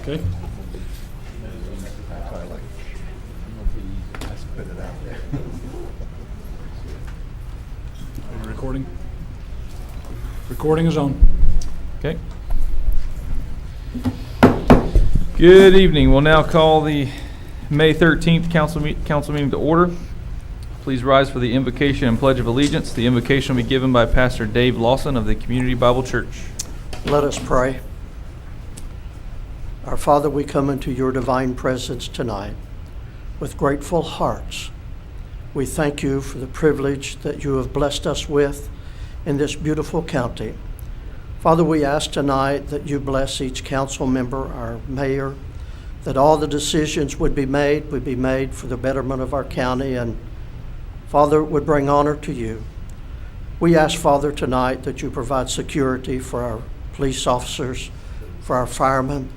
Okay. Are you recording? Recording is on. Okay. Good evening. We'll now call the May 13th council meeting to order. Please rise for the invocation and pledge of allegiance. The invocation will be given by Pastor Dave Lawson of the Community Bible Church. Let us pray. Our Father, we come into your divine presence tonight with grateful hearts. We thank you for the privilege that you have blessed us with in this beautiful county. Father, we ask tonight that you bless each council member, our mayor, that all the decisions would be made for the betterment of our county, and Father, it would bring honor to you. We ask, Father, tonight that you provide security for our police officers, for our firemen.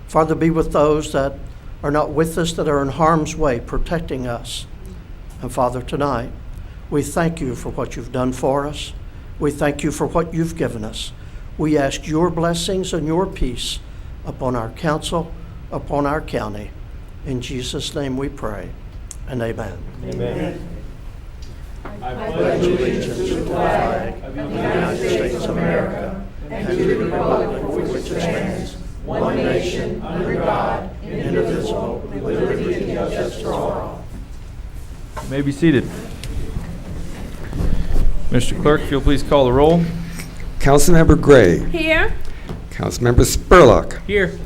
Father, be with those that are not with us, that are in harm's way, protecting us. And Father, tonight, we thank you for what you've done for us. We thank you for what you've given us. We ask your blessings and your peace upon our council, upon our county. In Jesus' name we pray, and amen. Amen. I pledge allegiance to the flag of the United States of America and to the republic for which it stands, one nation, under God, indivisible, with liberty and justice for all. You may be seated. Mr. Clerk, if you'll please call the roll. Councilmember Gray. Here. Councilmember Spurlock. Here.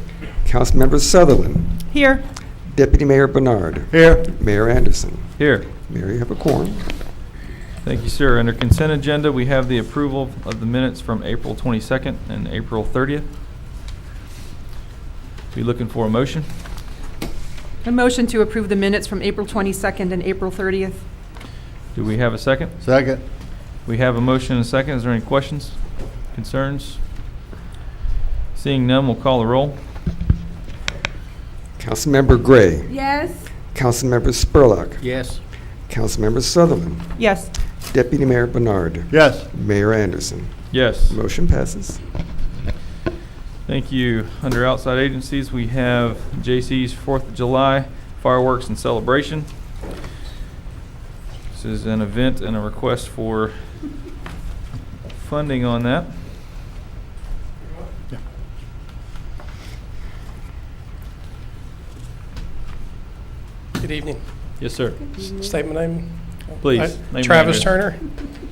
Councilmember Sutherland. Here. Deputy Mayor Bernard. Here. Mayor Anderson. Here. Mayor, you have a quorum. Thank you, sir. Under consent agenda, we have the approval of the minutes from April 22nd and April 30th. Be looking for a motion. A motion to approve the minutes from April 22nd and April 30th. Do we have a second? Second. We have a motion and a second. Is there any questions, concerns? Seeing none, we'll call the roll. Councilmember Gray. Yes. Councilmember Spurlock. Yes. Councilmember Sutherland. Yes. Deputy Mayor Bernard. Yes. Mayor Anderson. Yes. Motion passes. Thank you. Under outside agencies, we have J.C.'s 4th of July fireworks and celebration. This is an event and a request for funding on that. Yeah. Good evening. Yes, sir. State my name. Please. Hi, Name and Travis address. Turner,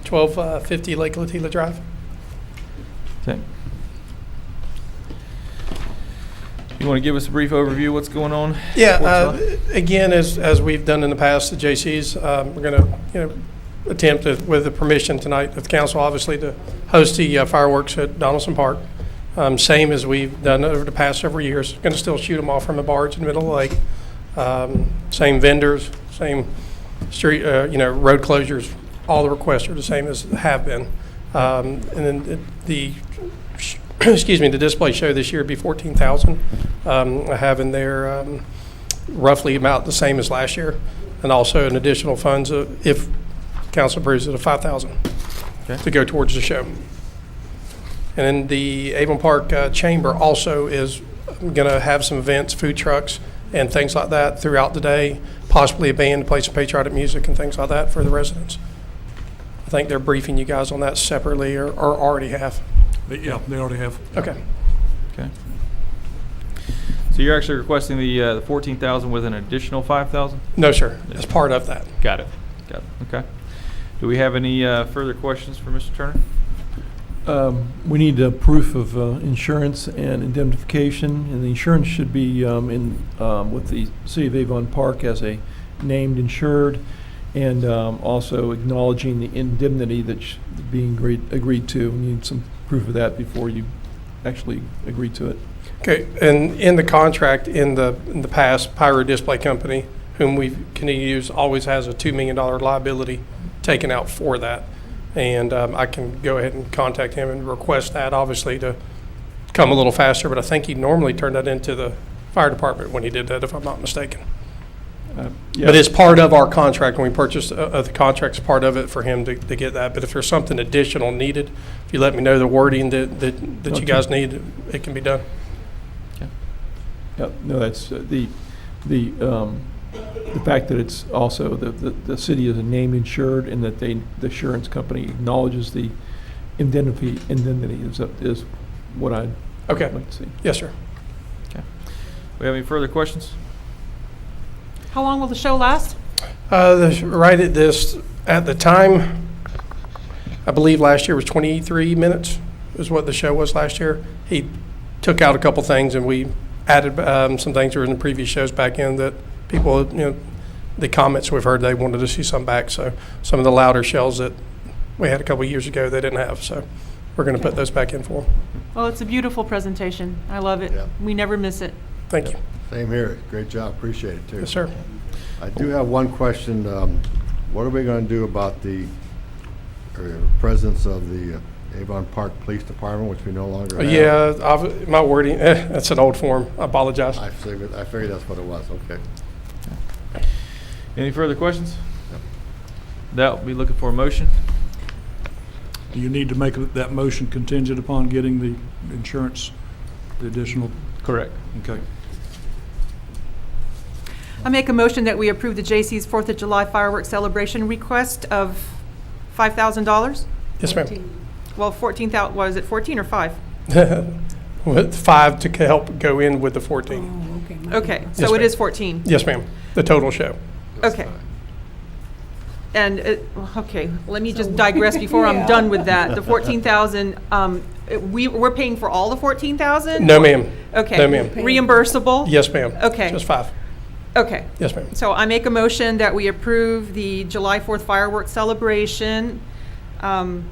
1250 Lake Latila Drive. Okay. You want to give us a brief overview of what's going on? Yeah, Fourth of again, as we've done in the past, the J.C.'s, we're going to, attempt to, with the permission tonight of the council, obviously, to host the fireworks at Donaldson Park. Same as we've done over the past several years. Going to still shoot them off from the barge in the middle of the lake. Same vendors, same street, road closures. All the requests are the same as have been. And then the the display show this year would be 14,000. I have in there roughly about the same as last year, and also an additional funds if council approves it of 5,000 to go towards the show. And then the Avon Park Chamber also is going to have some events, food trucks, and things like that throughout the day. Possibly a band to play some patriotic music and things like that for the residents. I think they're briefing you guys on that separately, or already have. Yeah, they already have. Okay. Okay. So you're actually requesting the 14,000 with an additional 5,000? No, sir. As part of that. Got it. Okay. Do we have any further questions for Mr. Turner? We need proof of insurance and indemnification, and the insurance should be with the City of Avon Park as a named insured, and also acknowledging the indemnity that's being agreed to. We need some proof of that before you actually agree to it. Okay, and in the contract, in the past, Pyro Display Company, whom we can use, always has a $2 million liability taken out for that. And I can go ahead and contact him and request that, obviously, to come a little faster. But I think he normally turned that into the fire department when he did that, if I'm not mistaken. Yeah. But it's part of our contract. When we purchased the contract's part of it for him to get that. But if there's something additional needed, if you let me know the wording that you guys need, it can be done. Yep, no, that's the fact that it's also, the city is a named insured and that the insurance company acknowledges the indemnity is what I'd Okay. like to see. Yes, sir. We have any further questions? How long will the show last? Right at the time, I believe last year was 23 minutes is what the show was last year. He took out a couple things and we added some things that were in the previous shows back in that people, the comments we've heard, they wanted to see some back. So some of the louder shells that we had a couple years ago, they didn't have. So we're going to put those back in for them. Well, it's a beautiful presentation. I love it. Yeah. We never miss it. Thank you. Same here. Great job. Appreciate it, too. Yes, sir. I do have one question. What are we going to do about the presence of the Avon Park Police Department, which we no longer have? Yeah, my wording, that's an old form. I apologize. I figured that's what it was. Okay. Any further questions? That will be looking for a motion. Do you need to make that motion contingent upon getting the insurance, the additional? Correct. Okay. I make a motion that we approve the J.C.'s 4th of July fireworks celebration request of $5,000? Yes, ma'am. Well, 14,000, was it 14 or 5? With 5 to help go in with the 14. Okay, Yes, so it ma'am. is 14. Yes, ma'am. The total show. Okay. And, okay, let me just digress before I'm done with that. The 14,000, we're paying for all the 14,000? No, ma'am. Okay. No, ma'am. Reimbursable? Yes, ma'am. Okay. Just 5. Okay. Yes, ma'am. So I make a motion that we approve the July 4th fireworks celebration of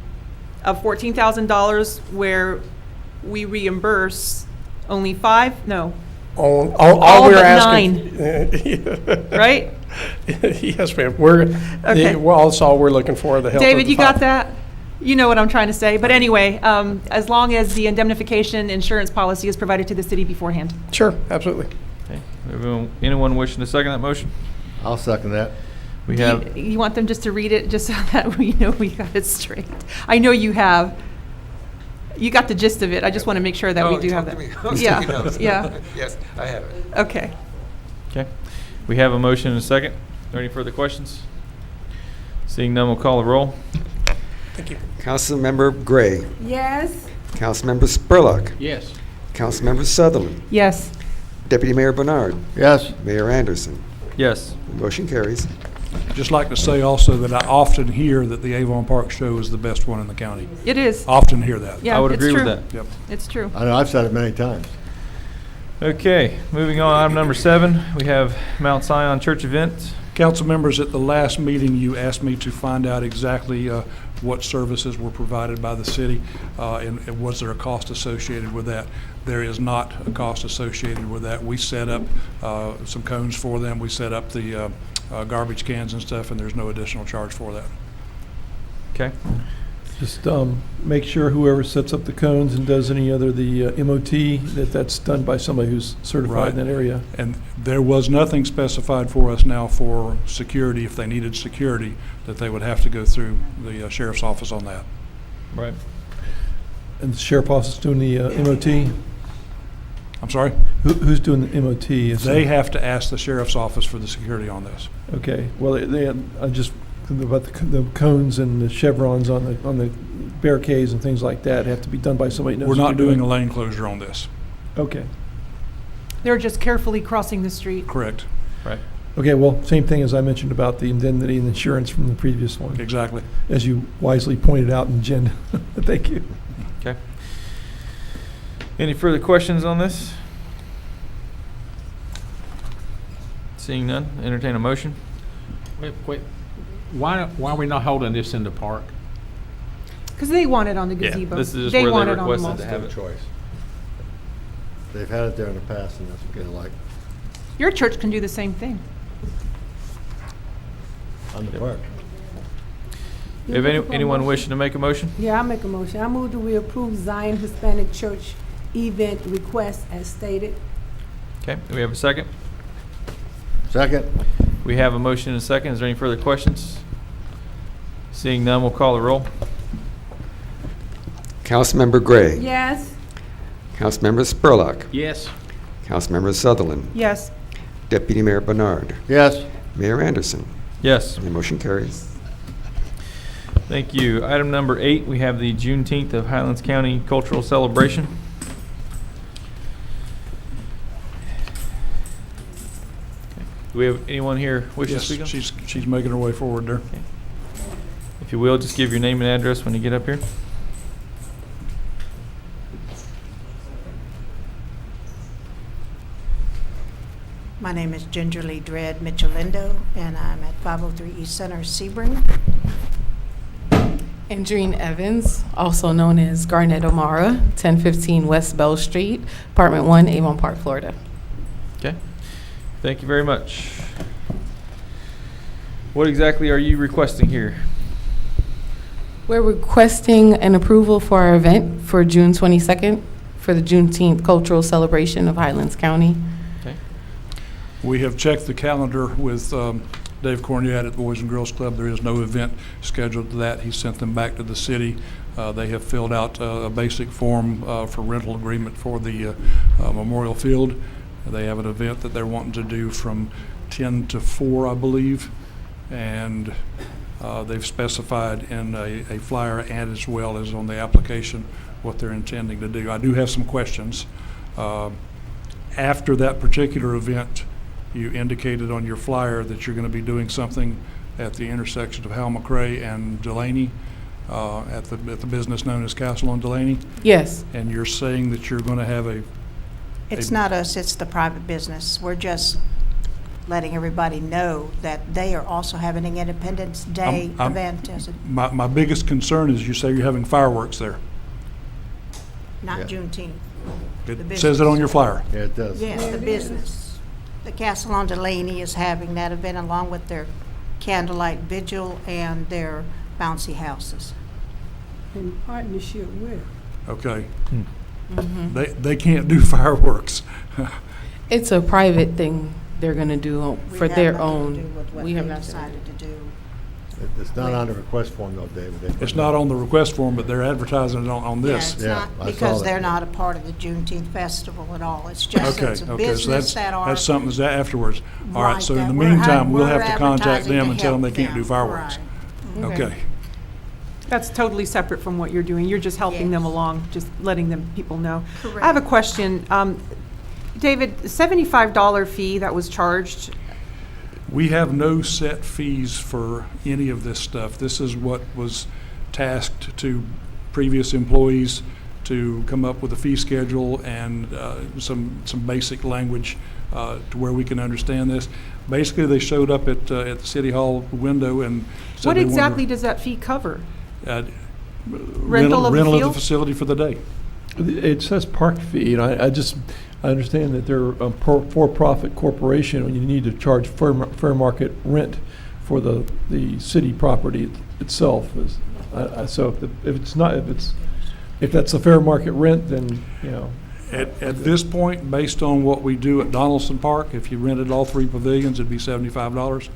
$14,000 where we reimburse only 5? No, All All we're but asking. right? Yes, ma'am. Okay. Well, that's all we're looking for, the help of David, the you got 5. that? You know what I'm trying to say. But anyway, as long as the indemnification insurance policy is provided to the city beforehand. Sure, absolutely. Okay. Anyone wishing to second that motion? I'll second that. We have, You want them just to read it, just so that we know we got it straight? I know you have. You got the gist of it. I just want to make sure that we do have that. Yeah, yeah. Yes, I have it. Okay. okay. We have a motion and a second. Are there any further questions? Seeing none, we'll call the roll. Thank you. Councilmember Gray. Yes. Councilmember Spurlock. Yes. Councilmember Sutherland. Yes. Deputy Mayor Bernard. Yes. Mayor Anderson. Yes. Motion carries. Just like to say also that I often hear that the Avon Park Show is the best one in the county. It is. Often hear that. Yeah, I would it's agree with true. that. Yep. It's true. I know, I've said it many times. Okay, moving on, item number 7, we have Mount Zion Church event. Council members, at the last meeting, you asked me to find out exactly what services were provided by the city, and was there a cost associated with that. There is not a cost associated with that. We set up some cones for them. We set up the garbage cans and stuff, and there's no additional charge for that. Okay, Just make sure whoever sets up the cones and does any other, the MOT, that's done by somebody who's certified in that area. And there was nothing specified for us now for security, if they needed security, that they would have to go through the sheriff's office on that. right. And the sheriff office is doing the MOT? I'm sorry? Who's doing the MOT? Is They it- have to ask the sheriff's office for the security on this. Okay, well, I just, about the cones and the chevrons on the barricades and things like that have to be done by somebody who knows. We're what not they're doing a lane closure on this. Okay. They're just carefully crossing the street. Correct. Okay, well, same thing as I mentioned about the indemnity and insurance from the previous one, Exactly. as you wisely pointed out in Jen. Thank you. Okay. Any further questions on this? Seeing none, entertain a motion. Wait, why are we not holding this in the park? Because they want it on the Yeah, gazebo. this is just They where they want it on the requested most. to have it. Choice. They've had it there in the past, and that's what they like. Your church can do the same thing. On the park. If anyone wishing to make a motion? Yeah, I'll make a motion. I move that we approve Zion Hispanic Church event request as stated. Okay, do we have a second? Second. We have a motion and a second. Is there any further questions? Seeing none, we'll call the roll. Councilmember Gray. Yes. Councilmember Spurlock. Yes. Councilmember Sutherland. Yes. Deputy Mayor Bernard. Yes. Mayor Anderson. Yes. The motion carries. Thank you. Item number 8, we have the Juneteenth of Highlands County Cultural Celebration. Do we have anyone here wishing to Yes, speak on? she's making her way forward there. If you will, just give your name and address when you get up here. My name is Gingerly Dredd Michelindo, and I'm at 503 East Center, Sebring. Andreen Evans, also known as Garnett O'Mara, 1015 West Bell Street, Apartment 1, Avon Park, Florida. Okay. Thank you very much. What exactly are you requesting here? We're requesting an approval for our event for June 22nd for the Juneteenth cultural celebration of Highlands County. Okay. We have checked the calendar with Dave Cornett at the Boys and Girls Club. There is no event scheduled to that. He sent them back to the city. They have filled out a basic form for rental agreement for the Memorial Field. They have an event that they're wanting to do from 10 to 4, I believe. And they've specified in a flyer and as well as on the application what they're intending to do. I do have some questions. After that particular event, you indicated on your flyer that you're going to be doing something at the intersection of Hal McRae and Delaney at the business known as Castle on Delaney. Yes. And you're saying that you're going to have It's not us, it's the private business. We're just letting everybody know that they are also having an Independence Day I'm- event, as a, my biggest concern is you say you're having fireworks there. not Yeah. Juneteenth. It The says it on business. your flyer. Yeah, it does. Yes, the business. The Castle on Delaney is having that event along with their candlelight vigil and their bouncy houses. In partnership with. Okay. Mm-hmm. They can't do fireworks. It's a private thing they're going to do for We have their nothing to do own. with what We have they nothing to do. decided to do. It's not on the request form though, David. They put It's it not on the request form, but they're advertising it on Yeah, this. it's Yeah, not I saw because that. they're not a part of the Juneteenth festival at all. It's just, Okay, it's a okay, so business that are. that's something that's afterwards. All right, Right, so in that the we're meantime, we'll we're have to contact advertising them to and tell them they help can't do them. fireworks. Right. Okay. That's totally separate from what you're doing. You're just helping them Yes. along, just letting them, people know. Correct. I have a question. David, the $75 fee that was charged, We have no set fees for any of this stuff. This is what was tasked to previous employees to come up with a fee schedule and some basic language to where we can understand this. Basically, they showed up at the City Hall window and said what they wanted exactly does that fee cover? rental of the rental of the field? facility for the day. It says park fee, and I understand that they're a for-profit corporation, and you need to charge fair market rent for the city property itself. So if that's a fair market rent, then, you know. At this point, based on what we do at Donaldson Park, if you rented all 3 pavilions, it'd be $75.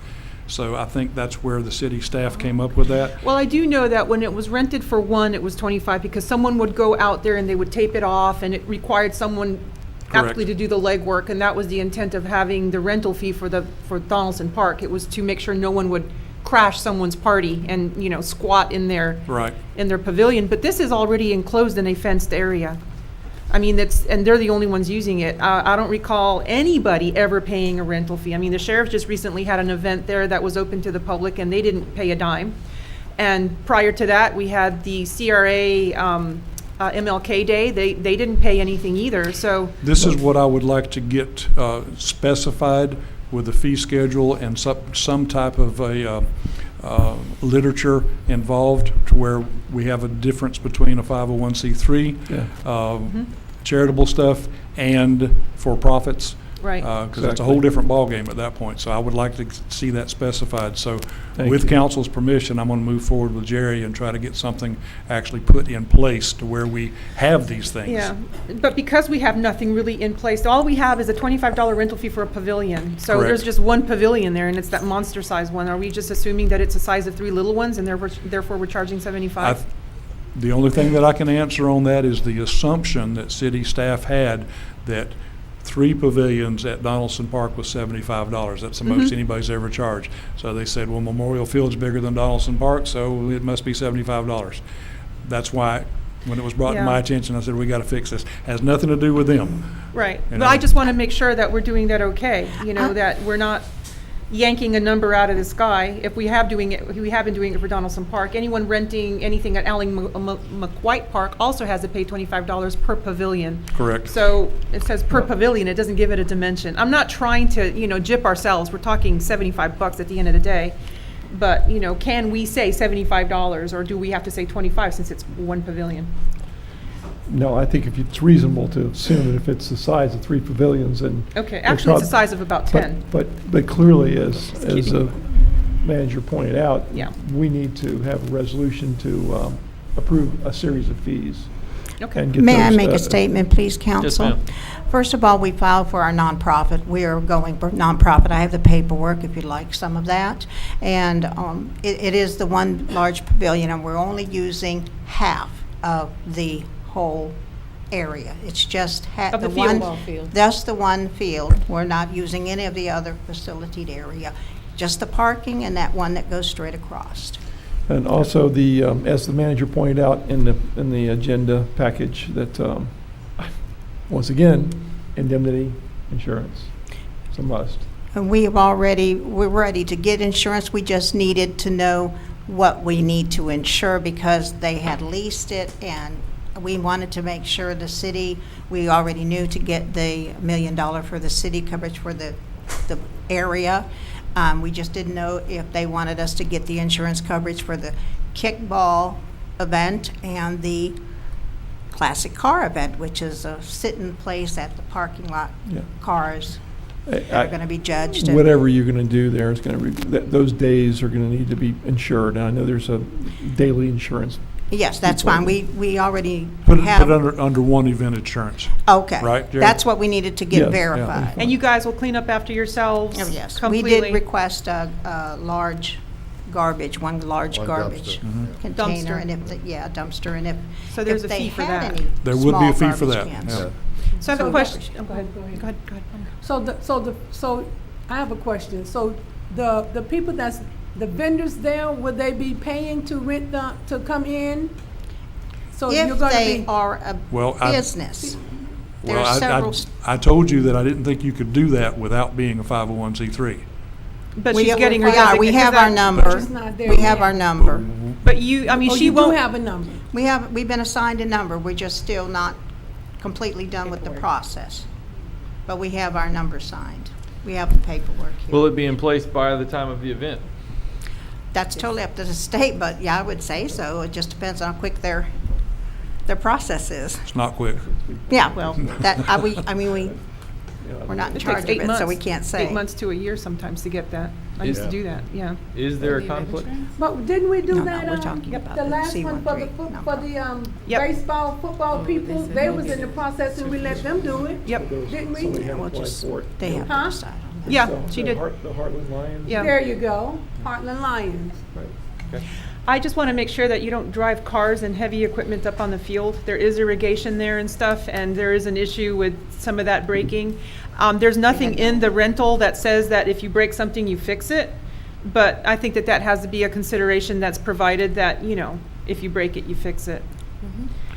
So I think that's where the city staff came up with that. Well, I do know that when it was rented for one, it was 25 because someone would go out there and they would tape it off and it required someone Correct. actually to do the legwork. And that was the intent of having the rental fee for Donaldson Park. It was to make sure no one would crash someone's party and, squat in their Right. pavilion. But this is already enclosed in a fenced area. I mean, and they're the only ones using it. I don't recall anybody ever paying a rental fee. I mean, the sheriff just recently had an event there that was open to the public, and they didn't pay a dime. And prior to that, we had the CRA MLK Day. They didn't pay anything either, so. This is what I would like to get specified with the fee schedule and some type of a literature involved to where we have a difference between a 501c3, Yeah. charitable stuff, and for-profits. Right. Because it's a whole different ballgame at that point. So I would like to see that specified. So Thank with you. council's permission, I'm going to move forward with Jerry and try to get something actually put in place to where we have these things. Yeah, but because we have nothing really in place, all we have is a $25 rental fee for a pavilion. So Correct. there's just one pavilion there, and it's that monster-sized one. Are we just assuming that it's the size of 3 little ones, and therefore we're charging $75? The only thing that I can answer on that is the assumption that city staff had that 3 pavilions at Donaldson Park was $75. That's the most anybody's ever charged. So they said, well, Memorial Field's bigger than Donaldson Park, so it must be $75. That's why, when it was brought to Yeah. my attention, I said, we got to fix this. Has nothing to do with them. Right. You But I know. just want to make sure that we're doing that okay, that we're not yanking a number out of the sky. If we have been doing it for Donaldson Park. Anyone renting anything at Alling McWhite Park also has to pay $25 per pavilion. Correct. So it says per pavilion, it doesn't give it a dimension. I'm not trying to, gyp ourselves. We're talking $75 at the end of the day. But, can we say $75 or do we have to say 25 since it's one pavilion? No, I think if it's reasonable to assume that if it's the size of 3 pavilions and. Okay, actually, it's the size of about 10. But clearly, as the manager pointed out. Yeah. We need to have a resolution to approve a series of fees. Okay. and get May I those, make a statement, please, council? ma'am. First of all, we filed for our nonprofit. We are going for nonprofit. I have the paperwork if you'd like some of that. And it is the one large pavilion, and we're only using half of the whole area. It's just Of the the field. one. That's the one field. We're not using any of the other facilitated area. Just the parking and that one that goes straight across. And also the, as the manager pointed out in the agenda package, that, once again, indemnity insurance. It's a must. And we're ready to get insurance. We just needed to know what we need to insure because they had leased it and we wanted to make sure the city, we already knew to get the $1 million for the city coverage for the area. We just didn't know if they wanted us to get the insurance coverage for the kickball event and the classic car event, which is a sit-in place at the parking lot. Yeah. Cars are going to be judged. and- Whatever you're going to do there is going to, those days are going to need to be insured. And I know there's a daily insurance. Yes, that's fine. We already Put it have. under one event insurance. Okay. Right, Jerry? That's what we needed to Yes, get yeah. verified. And you guys will clean up after yourselves Oh, yes. We completely? did request a large garbage, one large One garbage dumpster. container. Dumpster. And if, dumpster, and if. So there's if a they fee for had that. any There would be small a fee for garbage that. cans. Yeah. So I have a So question. that- Oh, go ahead. Go ahead. Go ahead. So I have a question. So the people the vendors there, would they be paying to rent to come in? So you're If gonna they be, are a Well, business, there Well, are several. I told you that I didn't think you could do that without being a 501c3. But We she's getting her. we are. We designation. have Is our that- number. She's not there We have yet. our number. But she you do won't. have a number? We've been assigned a number. We're just still not completely done with the process. But we have our number signed. We have the paperwork here. Will it be in place by the time of the event? That's totally up to the state, but yeah, I would say so. It just depends on how quick their process is. It's not quick. Yeah, well, we're not in It takes charge of 8 it, months. so we can't say. 8 months to a year sometimes to get that. I used to do that, yeah. Is there a conflict? But didn't we do No, no, that, we're talking about the the last one for the, C13 for the, Yep. baseball, football people? They was in the process and we let them do it, Yep. didn't So we? they have We'll applied just- for it. They have to Huh? decide on that. Yeah, So she the did. The Heartland Lions. Yeah. There you go, Heartland Lions. Right. Okay. I just want to make sure that you don't drive cars and heavy equipment up on the field. There is irrigation there and stuff, and there is an issue with some of that braking. There's nothing in the rental that says that if you break something, you fix it. But I think that has to be a consideration that's provided that, if you break it, you fix it.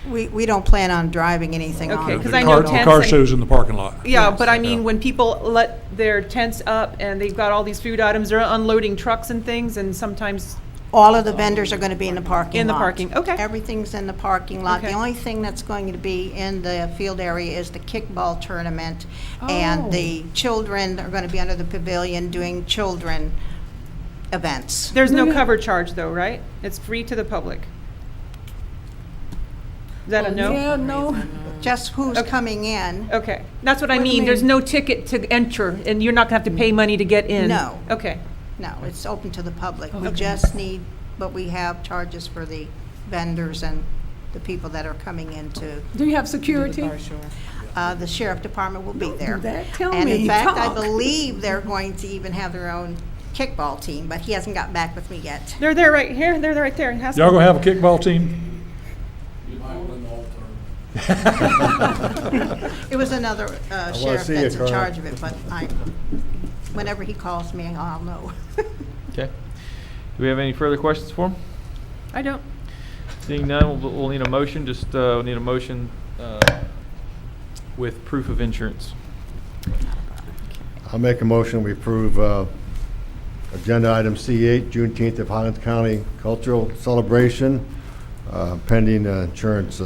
We don't plan on driving anything on Okay, it. 'cause The I know car- The tents car and- show's in the parking lot. Yeah, Yes. but I mean, when people let their tents up and they've got all these food items, they're unloading trucks and things, and sometimes, All of the vendors are going to be in the parking lot. In the parking, okay. Everything's in the parking lot. The Okay. only thing that's going to be in the field area is the kickball tournament. And Oh. the children are going to be under the pavilion doing children events. there's no Really? cover charge though, right? It's free to the public. Is that a no? Yeah, no, Just who's coming in. Okay, that's what I What do you mean. There's mean? no ticket to enter, and you're not gonna have to pay money to get in? No. Okay, No, it's open to the public. We Okay. just need, but we have charges for the vendors and the people that are coming in to, do you have security? the sheriff department will be there. Do that, tell And in me, fact, I talk. believe they're going to even have their own kickball team, but he hasn't got back with me yet. they're there right here, they're right there. Ask Y'all them. gonna have a kickball team? It was another wanna sheriff see you, that's in Colonel. charge of it, but whenever he calls me, I'll know. Okay. Do we have any further questions for him? I don't. Seeing none, we'll need a motion, just need a motion with proof of insurance. I'll make a motion, we approve agenda item C8, Juneteenth of Highlands County Cultural Celebration, pending insurance,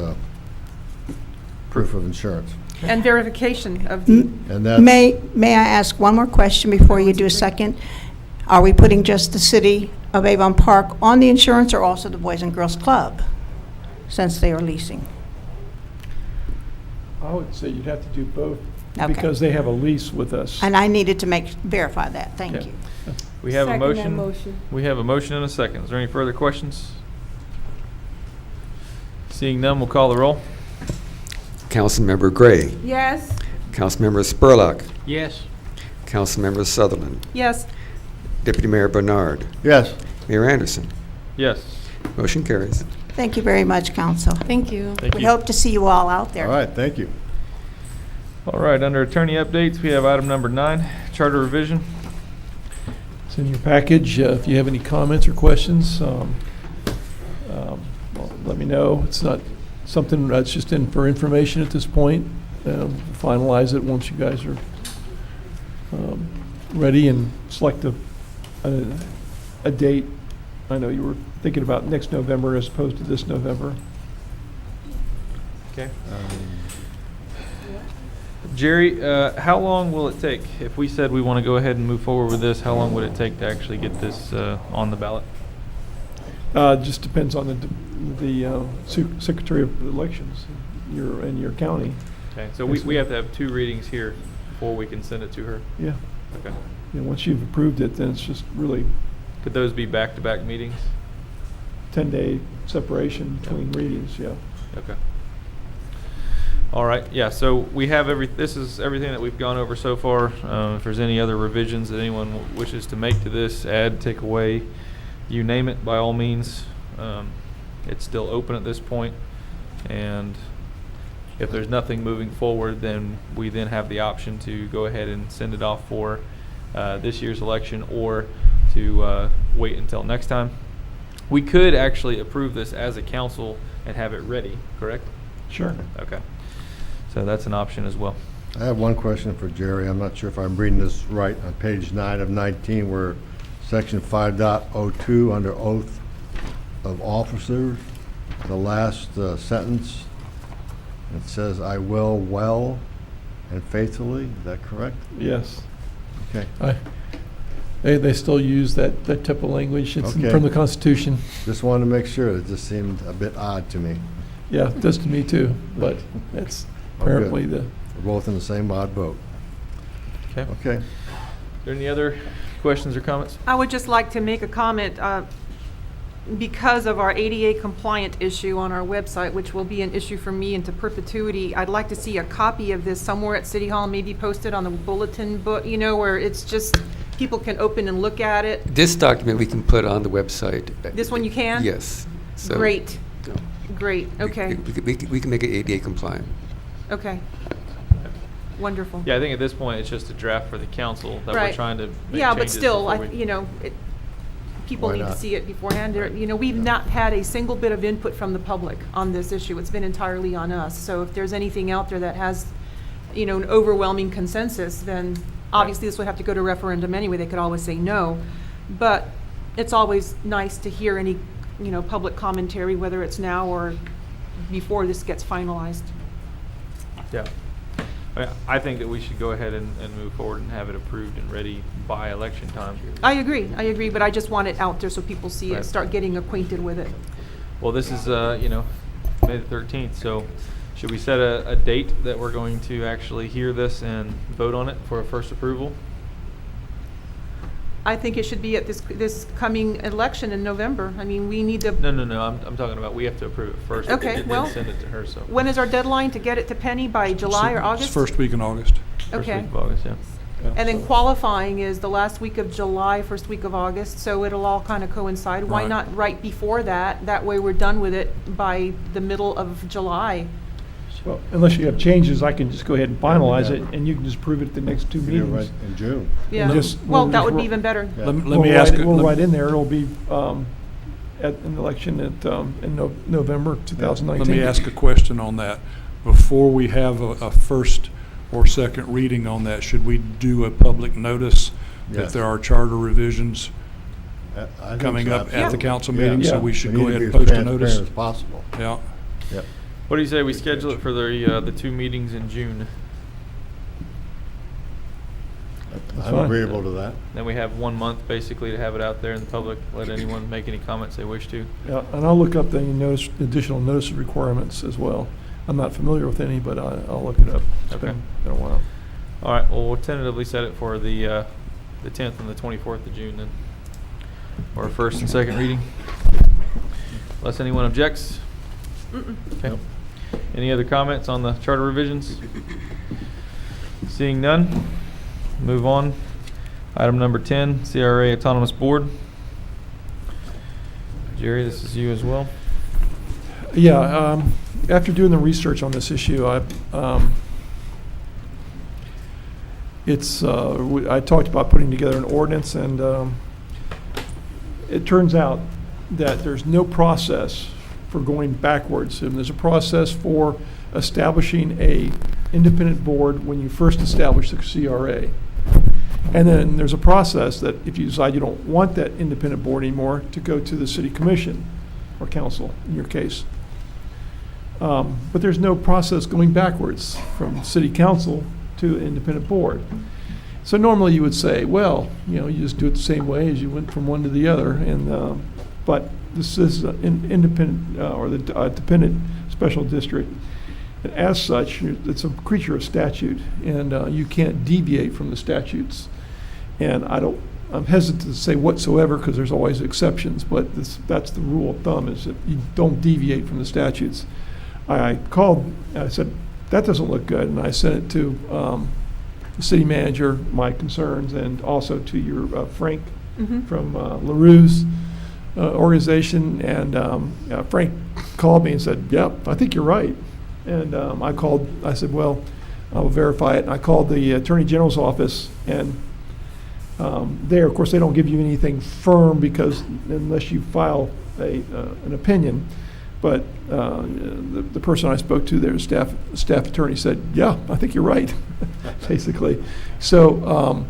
proof of insurance. And verification of the, And that's, May I ask one more question before you do a second? Are we putting just the city of Avon Park on the insurance or also the Boys and Girls Club, since they are leasing? I would say you'd have to do both Okay. because they have a lease with us. And I needed to verify that. Thank Yeah. you. We have a Second that motion. motion. We have a motion and a second. Is there any further questions? Seeing none, we'll call the roll. Councilmember Gray, Yes. Councilmember Spurlock, Yes. Councilmember Sutherland, yes, Deputy Mayor Bernard, yes, Mayor Anderson. Yes. Motion carries. Thank you very much, council. Thank you. Thank We you. hope to see you all out all there. right, thank you. All right, under attorney updates, we have item number 9, charter revision. It's in your package. If you have any comments or questions, well, let me know. It's not something that's just in for information at this point. Finalize it once you guys are ready and select a date. I know you were thinking about next November as opposed to this November. Okay. Jerry, how long will it take? If we said we want to go ahead and move forward with this, how long would it take to actually get this on the ballot? Just depends on the Secretary of Elections in your county. Okay, so we have to have 2 readings here before we can send it to her? Yeah. Okay. Once you've approved it, then it's just really Could those be back-to-back meetings? 10-day separation between readings, yeah. Okay. All right, yeah, so we have this is everything that we've gone over so far. If there's any other revisions that anyone wishes to make to this, add, take away, you name it, by all means. It's still open at this point, and if there's nothing moving forward, then we then have the option to go ahead and send it off for this year's election or to wait until next time. We could actually approve this as a council and have it ready, correct? Sure. Okay. So that's an option as well. I have one question for Jerry. I'm not sure if I'm reading this right on page 9 of 19, where section 5.02 under oath of officers, the last sentence, it says, "I will well and faithfully." Is that correct? Yes. Okay. They still use that type of language. It's Okay. from the Constitution. Just wanted to make sure. It just seemed a bit odd to me. Yeah, it does to me too, but it's apparently the, We're both in the same odd boat. Okay. Okay. Is there any other questions or comments? I would just like to make a comment, because of our ADA compliant issue on our website, which will be an issue for me into perpetuity. I'd like to see a copy of this somewhere at City Hall, maybe posted on the bulletin book, where it's just, people can open and look at it. This document we can put on the website. This one you can? Yes. So Great, great, okay, We can make it ADA compliant. okay. Wonderful. Yeah, I think at this point, it's just a draft for the council that we're Right. trying to make Yeah, but changes still, before we- people Why need to not? see it beforehand. We've not had a single bit of input from the public on this issue. It's been entirely on us. So if there's anything out there that has, an overwhelming consensus, then obviously this would have to go to referendum anyway. They could always say no. But it's always nice to hear any, public commentary, whether it's now or before this gets finalized. Yeah. I think that we should go ahead and move forward and have it approved and ready by election time. I agree, but I just want it out there so people see it, Right. start getting acquainted with it. Well, this is, May the 13th, so should we set a date that we're going to actually hear this and vote on it for a first approval? I think it should be at this coming election in November. I mean, we need to, No, I'm talking about we have to approve it first. Okay, and well, then send it to her, so. when is our deadline to get it to Penny, by July or It's August? first week in August. First Okay. week of August, yeah. And then qualifying is the last week of July, first week of August, so it'll all kind of coincide. Why Right. not right before that? That way we're done with it by the middle of July. Well, unless you have changes, I can just go ahead and finalize it, and you can just approve it at the next 2 We do it right meetings. in June. Yeah, just- well, we'll that just would be ro- even better. Yeah. Let We'll me ask, write- We'll let- write in there, it'll be at an election in November 2019. let me ask a question on that. Before we have a first or second reading on that, should we do a public notice that Yes. there are charter revisions I think coming so, up at the absolutely. council Yeah. meeting? So Yeah. we should We go need to ahead be and as post a transparent notice? as possible. Yeah. Yep. What do you say we schedule it for the 2 meetings in June? That's I'm fine. agreeable to that. Then we have 1 month basically to have it out there in the public, let anyone make any comments they wish to. Yeah, and I'll look up the additional notice requirements as well. I'm not familiar with any, but I'll look it up. It's Okay. been a while. All right, well, we'll tentatively set it for the 10th and the 24th of June then, or first and second reading. Unless anyone objects. Mm-mm. Okay. Any other comments on the charter revisions? Seeing none, move on. Item number 10, CRA Autonomous Board. Jerry, this is you as well. Yeah, after doing the research on this issue, I talked about putting together an ordinance, and it turns out that there's no process for going backwards. And there's a process for establishing a independent board when you first establish the CRA. And then there's a process that if you decide you don't want that independent board anymore, to go to the city commission or council, in your case. But there's no process going backwards from city council to an independent board. So normally you would say, well, you just do it the same way as you went from one to the other. And but this is an independent or the dependent special district. And as such, it's a creature of statute, and you can't deviate from the statutes. And I'm hesitant to say whatsoever because there's always exceptions, but that's the rule of thumb, is that you don't deviate from the statutes. I called, I said, that doesn't look good, and I sent it to the city manager, my concerns, and also to your Frank Mhm. from LaRue's organization, and Frank called me and said, yep, I think you're right. And I said, well, I'll verify it. And I called the Attorney General's office, and there, of course, they don't give you anything firm because unless you file an opinion. But the person I spoke to, their staff attorney, said, yeah, I think you're right, basically. So,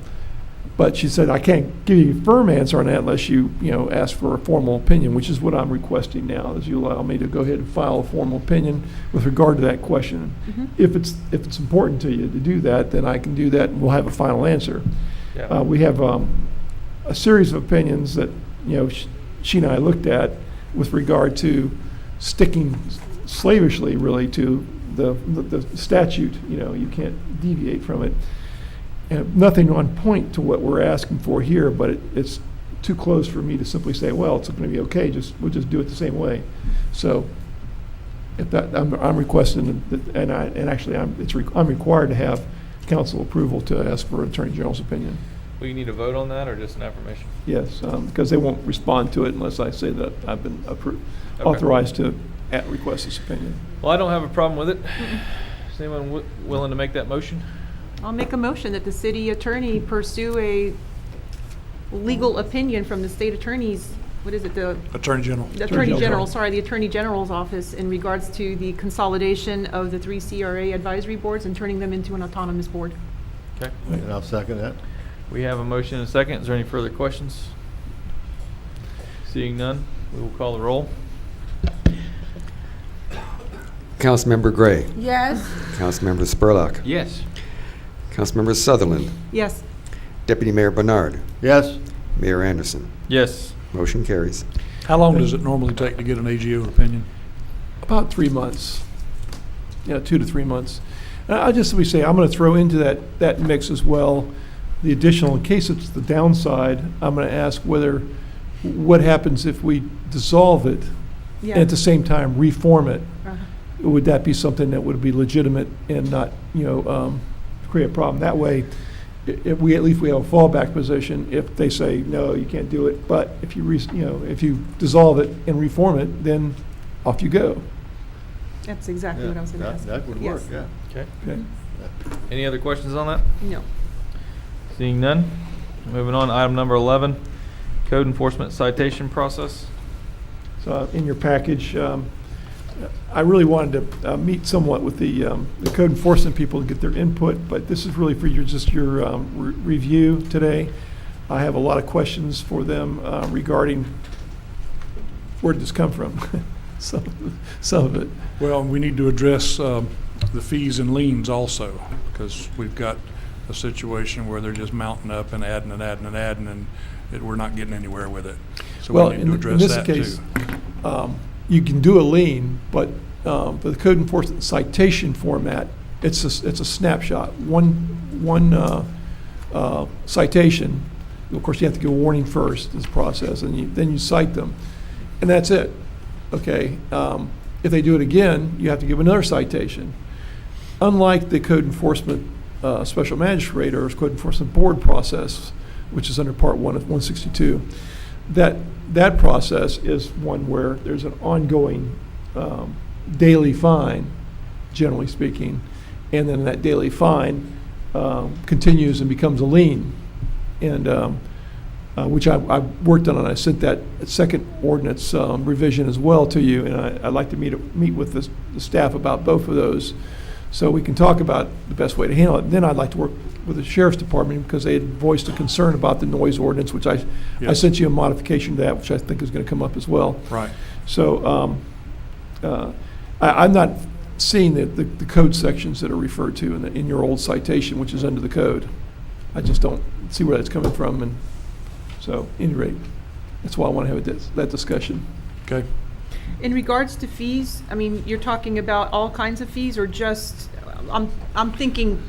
but she said, I can't give you a firm answer on that unless you ask for a formal opinion, which is what I'm requesting now, is you allow me to go ahead and file a formal opinion with regard to that question. Mhm. If it's important to you to do that, then I can do that, and we'll have a final answer. Yeah. We have a series of opinions that she and I looked at with regard to sticking slavishly, really, to the statute. You can't deviate from it. And nothing on point to what we're asking for here, but it's too close for me to simply say, well, it's going to be okay, we'll just do it the same way. So if that, I'm requesting, I'm required to have council approval to ask for Attorney General's opinion. Will you need a vote on that or just an affirmation? Yes, because they won't respond to it unless I say that I've been Okay. authorized to request this opinion. Well, I don't have a problem with it. Is anyone willing to make that motion? I'll make a motion that the city attorney pursue a legal opinion from the state attorney's, what is it, the Attorney General. the Attorney Attorney General. General, the Attorney General's office in regards to the consolidation of the 3 CRA advisory boards and turning them into an autonomous board. Okay. And I'll second that. We have a motion and a second. Is there any further questions? Seeing none, we will call the roll. Councilmember Gray. Yes. Councilmember Spurlock. Yes. Councilmember Sutherland. Yes. Deputy Mayor Bernard. Yes, Mayor Anderson. Yes. Motion carries. How long does it normally take to get an AGO opinion? About 3 months. 2 to 3 months. I just simply say, I'm going to throw into that mix as well the additional, in case it's the downside, I'm going to ask what happens if we dissolve it Yeah. and at the same time reform it? Uh-huh. Would that be something that would be legitimate and not, create a problem? That way, at least we have a fallback position if they say, no, you can't do it. But if you dissolve it and reform it, then off you go. That's exactly what I was going to That- ask. That would work, Yes. yeah. Okay. Okay. Any other questions on that? No. Seeing none. Moving on, item number 11, code enforcement citation process. So in your package, I really wanted to meet somewhat with the code enforcement people to get their input, but this is really for just your review today. I have a lot of questions for them regarding where did this come from? Some of it. Well, we need to address the fees and liens also, because we've got a situation where they're just mounting up and adding and adding and adding, and we're not getting anywhere with it. So Well, we need in to in address this that case, too. you can do a lien, but for the code enforcement citation format, it's a snapshot. One citation, of course, you have to give a warning first, this process, and then you cite them. And that's it, okay? If they do it again, you have to give another citation. Unlike the code enforcement special magistrate or code enforcement board process, which is under Part 1 of 162, that process is one where there's an ongoing daily fine, generally speaking, and then that daily fine continues and becomes a lien, and which I worked on, and I sent that second ordinance revision as well to you, and I'd like to meet with the staff about both of those, so we can talk about the best way to handle it. And then I'd like to work with the sheriff's department because they had voiced a concern about the noise ordinance, which I sent you a modification to that, which I think is going to come up as well. Right. So I'm not seeing the code sections that are referred to in your old citation, which is under the code. I just don't see where that's coming from, and so, at any rate, that's why I want to have that discussion. Okay. In regards to fees, I mean, you're talking about all kinds of fees, or just, I'm thinking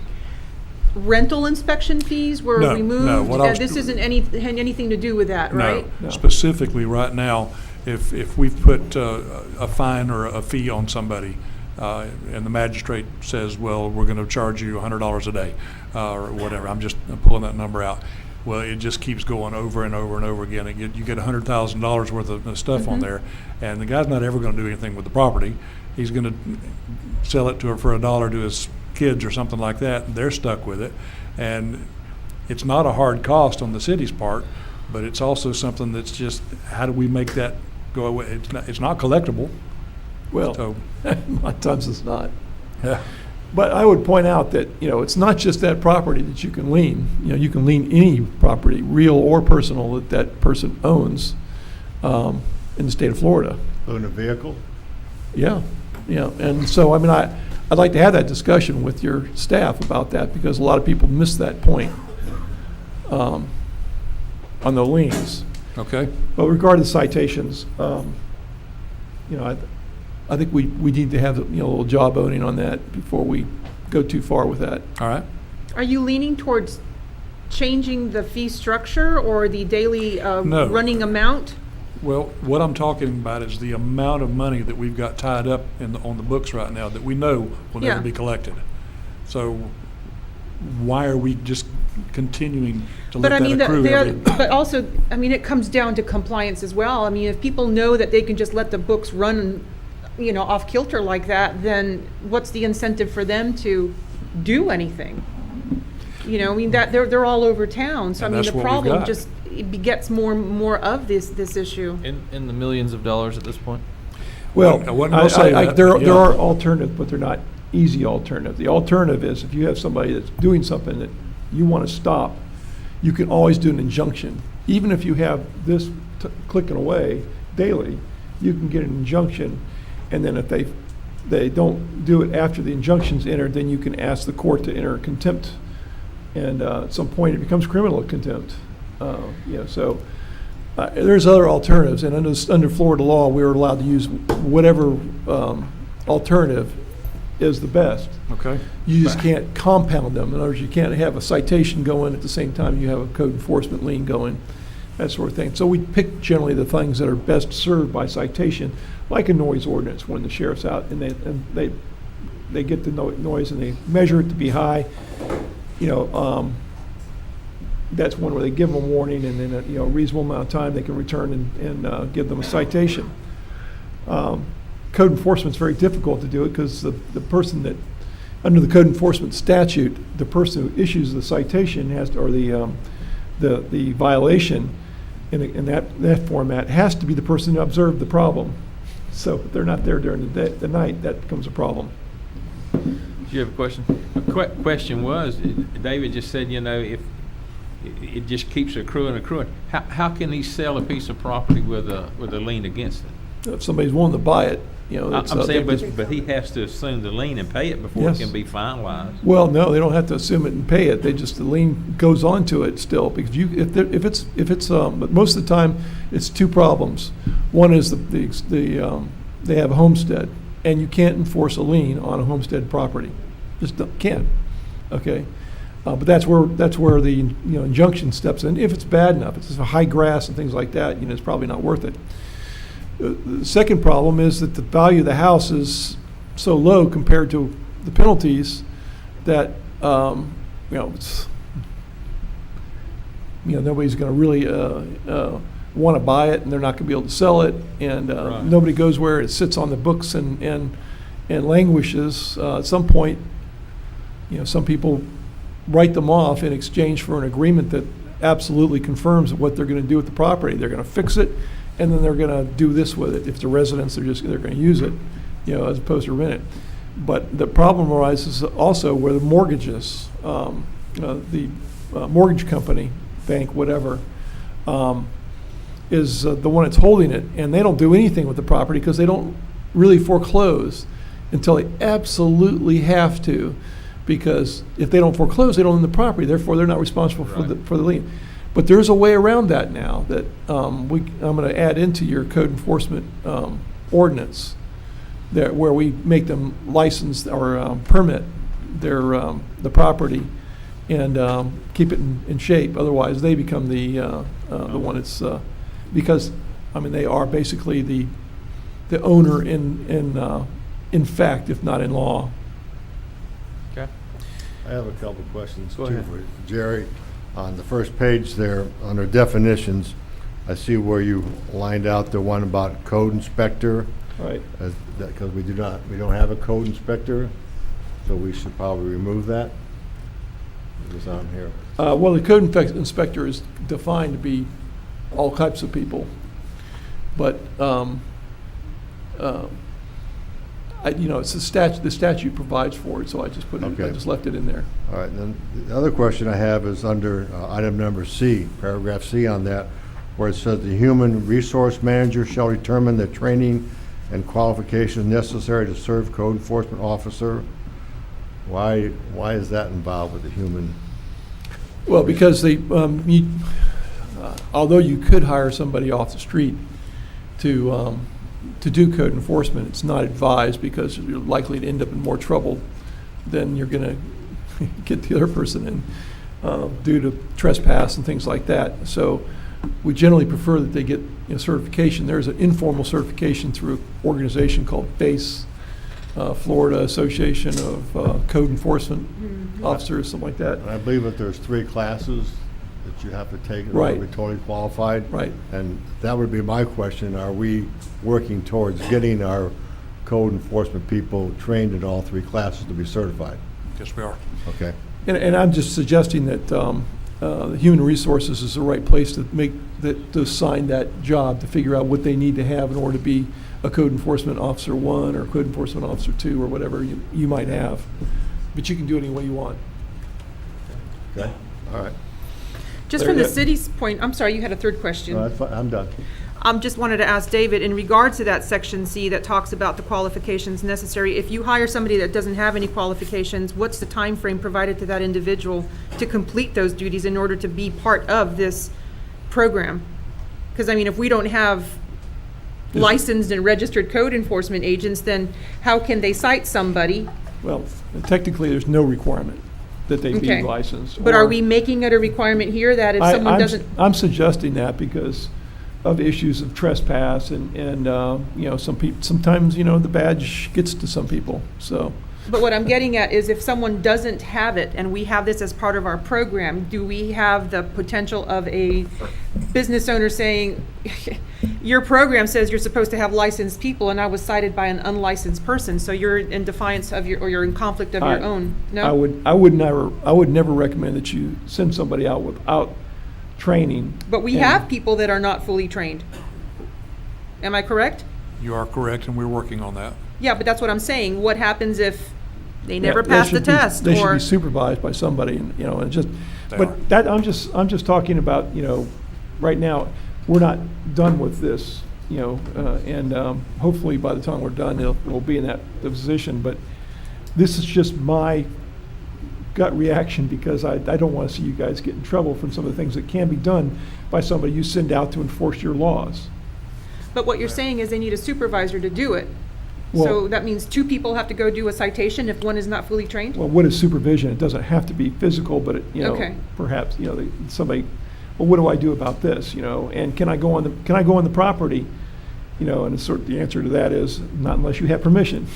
rental inspection fees were No, removed? no, what I was- This isn't anything to do with that, right? No, specifically right now, if we've put a fine or a fee on somebody, and the magistrate says, well, we're going to charge you $100 a day, or whatever, I'm pulling that number out. Well, it just keeps going over and over and over again. You get $100,000 worth of stuff on there, and the guy's not ever going to do anything with the property. He's going to sell it for $1 to his kids or something like that, and they're stuck with it. And it's not a hard cost on the city's part, but it's also something that's just, how do we make that go away? It's not collectible. Well, So, a lot of times it's not. yeah. But I would point out that, it's not just that property that you can lien. You can lien any property, real or personal, that person owns in the state of Florida. Own a vehicle? Yeah. And so, I'd like to have that discussion with your staff about that, because a lot of people miss that point on the liens. Okay. But regarding the citations, I think we need to have a little job owning on that before we go too far with that. All right. Are you leaning towards changing the fee structure or the daily No. running amount? Well, what I'm talking about is the amount of money that we've got tied up on the books right now that we know will never Yeah. be collected. So why are we just continuing to But let I mean, that accrue every? but also, I mean, it comes down to compliance as well. I mean, if people know that they can just let the books run, off kilter like that, then what's the incentive for them to do anything? I mean, that they're all over town. So And I mean, that's the what we've problem got. just it begets more of this issue. In the millions of dollars at this point? Well, I wouldn't say that, there yeah. are alternatives, but they're not easy alternatives. The alternative is if you have somebody that's doing something that you want to stop, you can always do an injunction. Even if you have this clicking away daily, you can get an injunction, and then if they don't do it after the injunction's entered, then you can ask the court to enter contempt, and at some point it becomes criminal contempt. So there's other alternatives, and under Florida law, we're allowed to use whatever alternative is the best. Okay. You just can't compound them. In other words, you can't have a citation going at the same time you have a code enforcement lien going, that sort of thing. So we pick generally the things that are best served by citation, like a noise ordinance when the sheriff's out and they get the noise and they measure it to be high. That's one where they give them a warning, and then a reasonable amount of time they can return and give them a citation. code enforcement's very difficult to do it because the person that, under the code enforcement statute, the person who issues the citation has to, or the violation in that format has to be the person who observed the problem. So if they're not there during the night, that becomes a problem. Do you have a question? Question was, David just said, if it just keeps accruing, how can he sell a piece of property with a lien against it? If somebody's willing to buy it, it's, I'm saying, they just- but he has to assume the lien and pay it before Yes. it can be finalized. Well, no, they don't have to assume it and pay it. The lien goes on to it still, because but most of the time, it's two problems. One is they have a homestead, and you can't enforce a lien on a homestead property. Just can't, okay? But that's where the, injunction steps in. If it's bad enough, if it's high grass and things like that, it's probably not worth it. The second problem is that the value of the house is so low compared to the penalties that, it's, nobody's going to really want to buy it, and they're not going to be able to sell it, and Right. nobody goes where it sits on the books and languishes. At some point, some people write them off in exchange for an agreement that absolutely confirms what they're going to do with the property. They're going to fix it, and then they're going to do this with it. If it's a residence, they're going to use it, as opposed to rent it. But the problem arises also where the mortgages, the mortgage company, bank, whatever, is the one that's holding it, and they don't do anything with the property because they don't really foreclose until they absolutely have to, because if they don't foreclose, they don't own the property. Therefore, they're not responsible for the lien. But there's a way around that now that I'm going to add into your code enforcement ordinance, where we make them license or permit the property and keep it in shape. Otherwise, they become the one that's because they are basically the owner in fact, if not in law. Okay. I have a couple of questions Go too ahead. for Jerry. On the first page there, under definitions, I see where you lined out the one about code inspector. Right. Because we don't have a code inspector, so we should probably remove that. It was on here. Well, the code inspector is defined to be all types of people, but it's the statute provides for it, so I just put it. Okay. I just left it in there. All right, then the other question I have is under item number C, paragraph C on that, where it says the human resource manager shall determine the training and qualifications necessary to serve code enforcement officer. Why is that involved with the human? Well, because although you could hire somebody off the street to do code enforcement, it's not advised because you're likely to end up in more trouble than you're going to get the other person in due to trespass and things like that. So we generally prefer that they get certification. There's an informal certification through an organization called FACE, Florida Association of Code Enforcement Officers, something like that. And I believe that there's 3 classes that you have to take in order to be totally qualified. Right. And that would be my question, are we working towards getting our code enforcement people trained in all 3 classes to be certified? Yes, we are. Okay. And I'm just suggesting that the Human Resources is the right place to assign that job, to figure out what they need to have in order to be a Code Enforcement Officer 1 or Code Enforcement Officer 2 or whatever you might have. But you can do it any way you want. Okay, all right. Just Very from the good. city's point, I'm sorry, you had a third question. No, that's fine, I'm done. Just wanted to ask David, in regards to that section C that talks about the qualifications necessary, if you hire somebody that doesn't have any qualifications, what's the time frame provided to that individual to complete those duties in order to be part of this program? Because, if we don't have licensed and registered code enforcement agents, then how can they cite somebody? Well, technically, there's no requirement that they be Okay. licensed. But are or- we making it a requirement here that if someone doesn't? I'm suggesting that because of issues of trespass and sometimes, the badge gets to some people, so. But what I'm getting at is if someone doesn't have it and we have this as part of our program, do we have the potential of a business owner saying, your program says you're supposed to have licensed people, and I was cited by an unlicensed person, so you're in defiance of or you're in conflict of your own, no? I would never recommend that you send somebody out without training. But we And- have people that are not fully trained. Am I correct? You are correct, and we're working on that. Yeah, but that's what I'm saying. What happens if they Yeah, never they pass the should be- test? They should Or be supervised by somebody, and, you know, and just, They are. but that, I'm just talking about, you know, right now, we're not done with this, you know, and hopefully by the time we're done, we'll be in that position, but this is just my gut reaction, because I don't want to see you guys get in trouble from some of the things that can be done by somebody you send out to enforce your laws. But what you're saying is they need a supervisor to do it. So Well- that means two people have to go do a citation if one is not fully trained? Well, what is supervision? It doesn't have to be physical, but it, you know, Okay. perhaps, you know, somebody, well, what do I do about this, you know? And can I go on the property? You know, and the answer to that is not unless you have permission,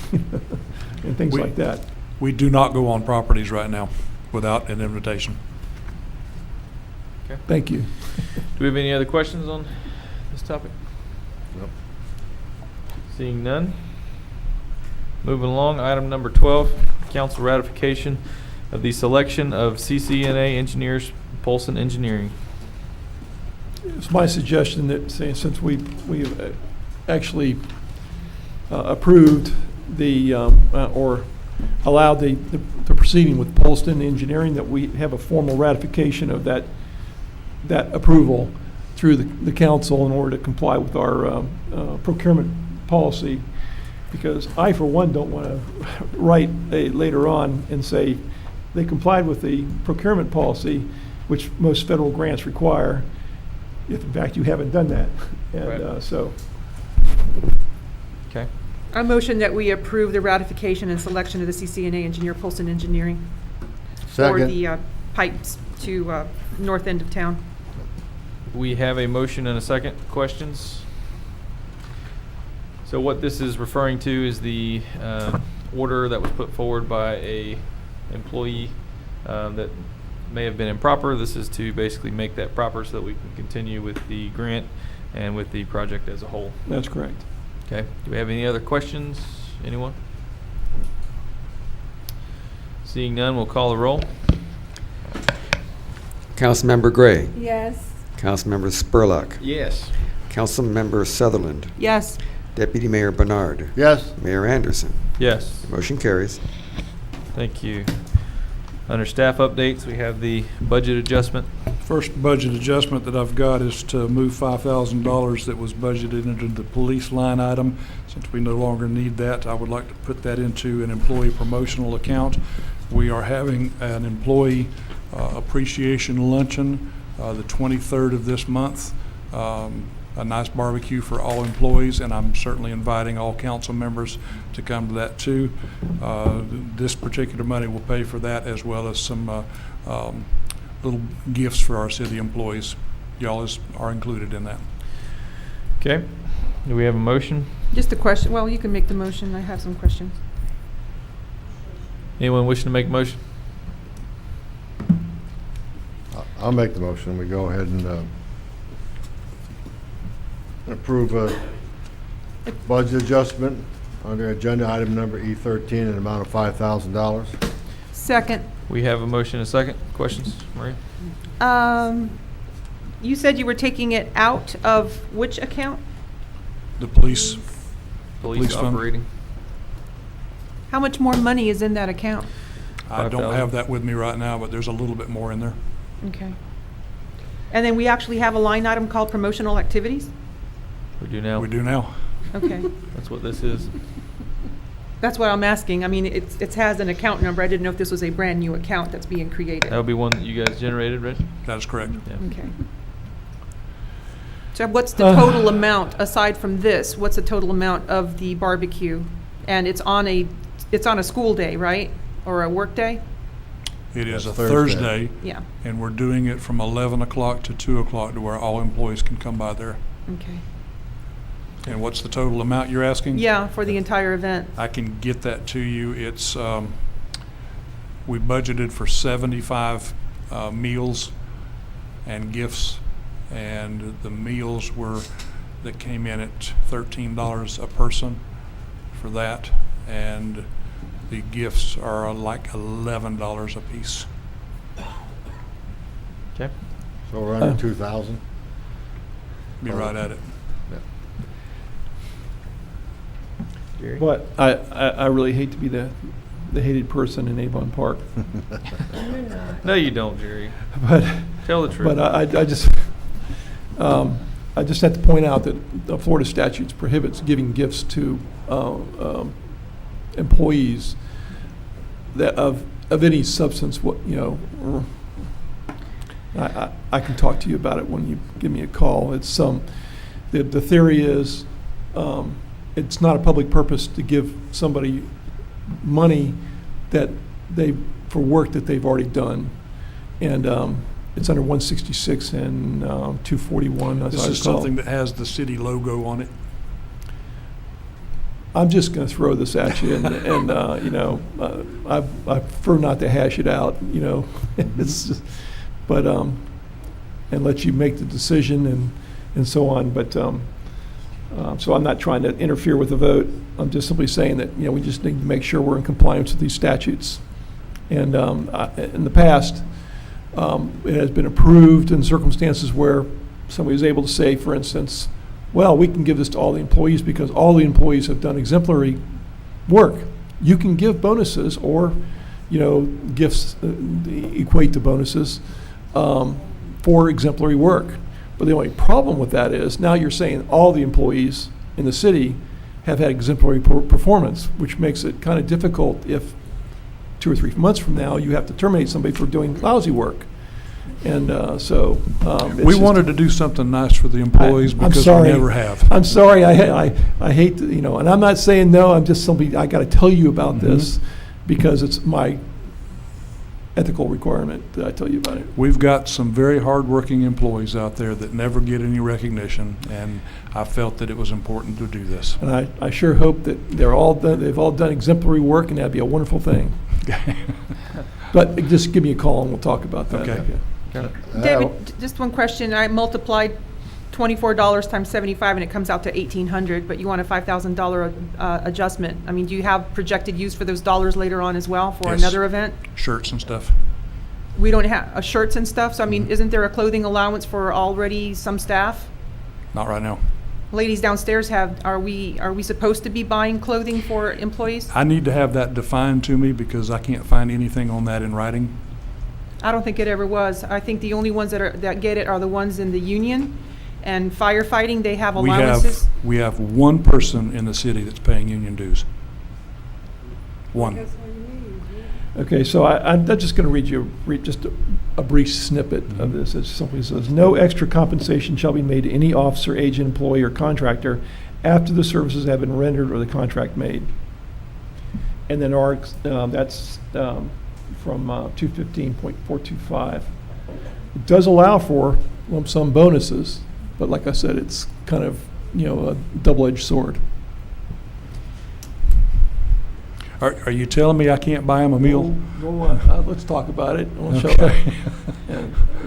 and things We- like that. We do not go on properties right now without an invitation. Thank you. Do we have any other questions on this topic? Nope. Seeing none. Moving along, item number 12, council ratification of the selection of CCNA engineers, Polson Engineering. It's my suggestion that, since we've actually approved the, or allowed the proceeding with Polston Engineering, that we have a formal ratification of that approval through the council in order to comply with our procurement policy. Because I, for one, don't want to write later on and say they complied with the procurement policy, which most federal grants require, if in fact you haven't done that. And Right. so, Okay. I motion that we approve the ratification and selection of the CCNA engineer, Polson Engineering, for Second. the pipes to north end of town. We have a motion and a second. Questions? So what this is referring to is the order that was put forward by a employee that may have been improper. This is to basically make that proper so that we can continue with the grant and with the project as a whole. that's correct. Okay. Do we have any other questions? Anyone? Seeing none, we'll call the roll. Councilmember Gray, Yes. Councilmember Spurlock, Yes. Councilmember Sutherland, Yes. Deputy Mayor Bernard, Yes. Mayor Anderson. Yes. Motion carries. Thank you. Under staff updates, we have the budget adjustment. First budget adjustment that I've got is to move $5,000 that was budgeted into the police line item. Since we no longer need that, I would like to put that into an employee promotional account. We are having an employee appreciation luncheon the 23rd of this month. A nice barbecue for all employees, and I'm certainly inviting all council members to come to that too. This particular money will pay for that, as well as some little gifts for our city employees. Y'all are included in that. Okay. Do we have a motion? Just a question. Well, you can make the motion. I have some questions. Anyone wishing to make a motion? I'll make the motion. We go ahead and approve a budget adjustment under agenda item number E13 in an amount of $5,000. Second. We have a motion and a second. Questions, Maria? You said you were taking it out of which account? The police, Police fund. operating. How much more money is in that account? I don't 5,000. have that with me right now, but there's a little bit more in there. Okay. And then we actually have a line item called promotional activities? We do now. We do now. Okay. That's what this is. That's what I'm asking. I mean, it has an account number. I didn't know if this was a brand-new account that's being created. That would be one that you guys generated, Reg? That is correct. Yeah. Okay. So what's the total amount, aside from this, what's the total amount of the barbecue? And it's on a school day, right? Or a work day? It is a That's Thursday. Thursday, Yeah, and we're doing it from 11 o'clock to 2 o'clock to where all employees can come by there. okay. And what's the total amount you're asking? Yeah, for the entire event. I can get that to you. It's, we budgeted for 75 meals and gifts, and the meals were that came in at $13 a person for that, and the gifts are like $11 a piece. Okay. So we're under 2,000? Be right at it. Jerry? But I really hate to be the hated person in Avon Park. No, you don't, Jerry. But, Tell the truth. but I just have to point out that the Florida statutes prohibits giving gifts to employees that of any substance, I can talk to you about it when you give me a call. It's the theory is it's not a public purpose to give somebody money that for work that they've already done, and it's under 166 and 241. As I This is recall. something that has the city logo on it. I'm just going to throw this at you, and I prefer not to hash it out, it's just, but and let you make the decision and so on. But so I'm not trying to interfere with the vote. I'm just simply saying that we just need to make sure we're in compliance with these statutes. And in the past, it has been approved in circumstances where somebody was able to say, for instance, well, we can give this to all the employees because all the employees have done exemplary work. You can give bonuses or, gifts equate to bonuses for exemplary work. But the only problem with that is now you're saying all the employees in the city have had exemplary performance, which makes it kind of difficult if 2 or 3 months from now you have to terminate somebody for doing lousy work. And We wanted to do something nice for the employees I'm because we sorry. never have. I'm sorry, I hate to, and I'm not saying no, I'm just simply, I got to tell you about this because it's my ethical requirement that I tell you about it. We've got some very hardworking employees out there that never get any recognition, and I felt that it was important to do this. And I sure hope that they've all done exemplary work, and that'd be a wonderful thing. But just give me a call and we'll talk about that. Okay. David, just one question. I multiplied $24 times 75 and it comes out to $1,800, but you want a $5,000 adjustment. I mean, do you have projected use for those dollars later on as well for Yes. another event? Shirts and stuff. We don't have shirts and stuff, so I mean, isn't there a clothing allowance for already some staff? Not right now. Ladies downstairs are we supposed to be buying clothing for employees? I need to have that defined to me because I can't find anything on that in writing. I don't think it ever was. I think the only ones that get it are the ones in the union, and firefighting, they have allowances. We have one person in the city that's paying union dues. One. Okay, so I'm just going to read just a brief snippet of this. It simply says, "No extra compensation shall be made to any officer, agent, employee, or contractor after the services have been rendered or the contract made." And then that's from 215.425. It does allow for lump sum bonuses, but like I said, it's kind of, a double-edged sword. Are you telling me I can't buy them a meal? Let's talk about it. We'll show Okay.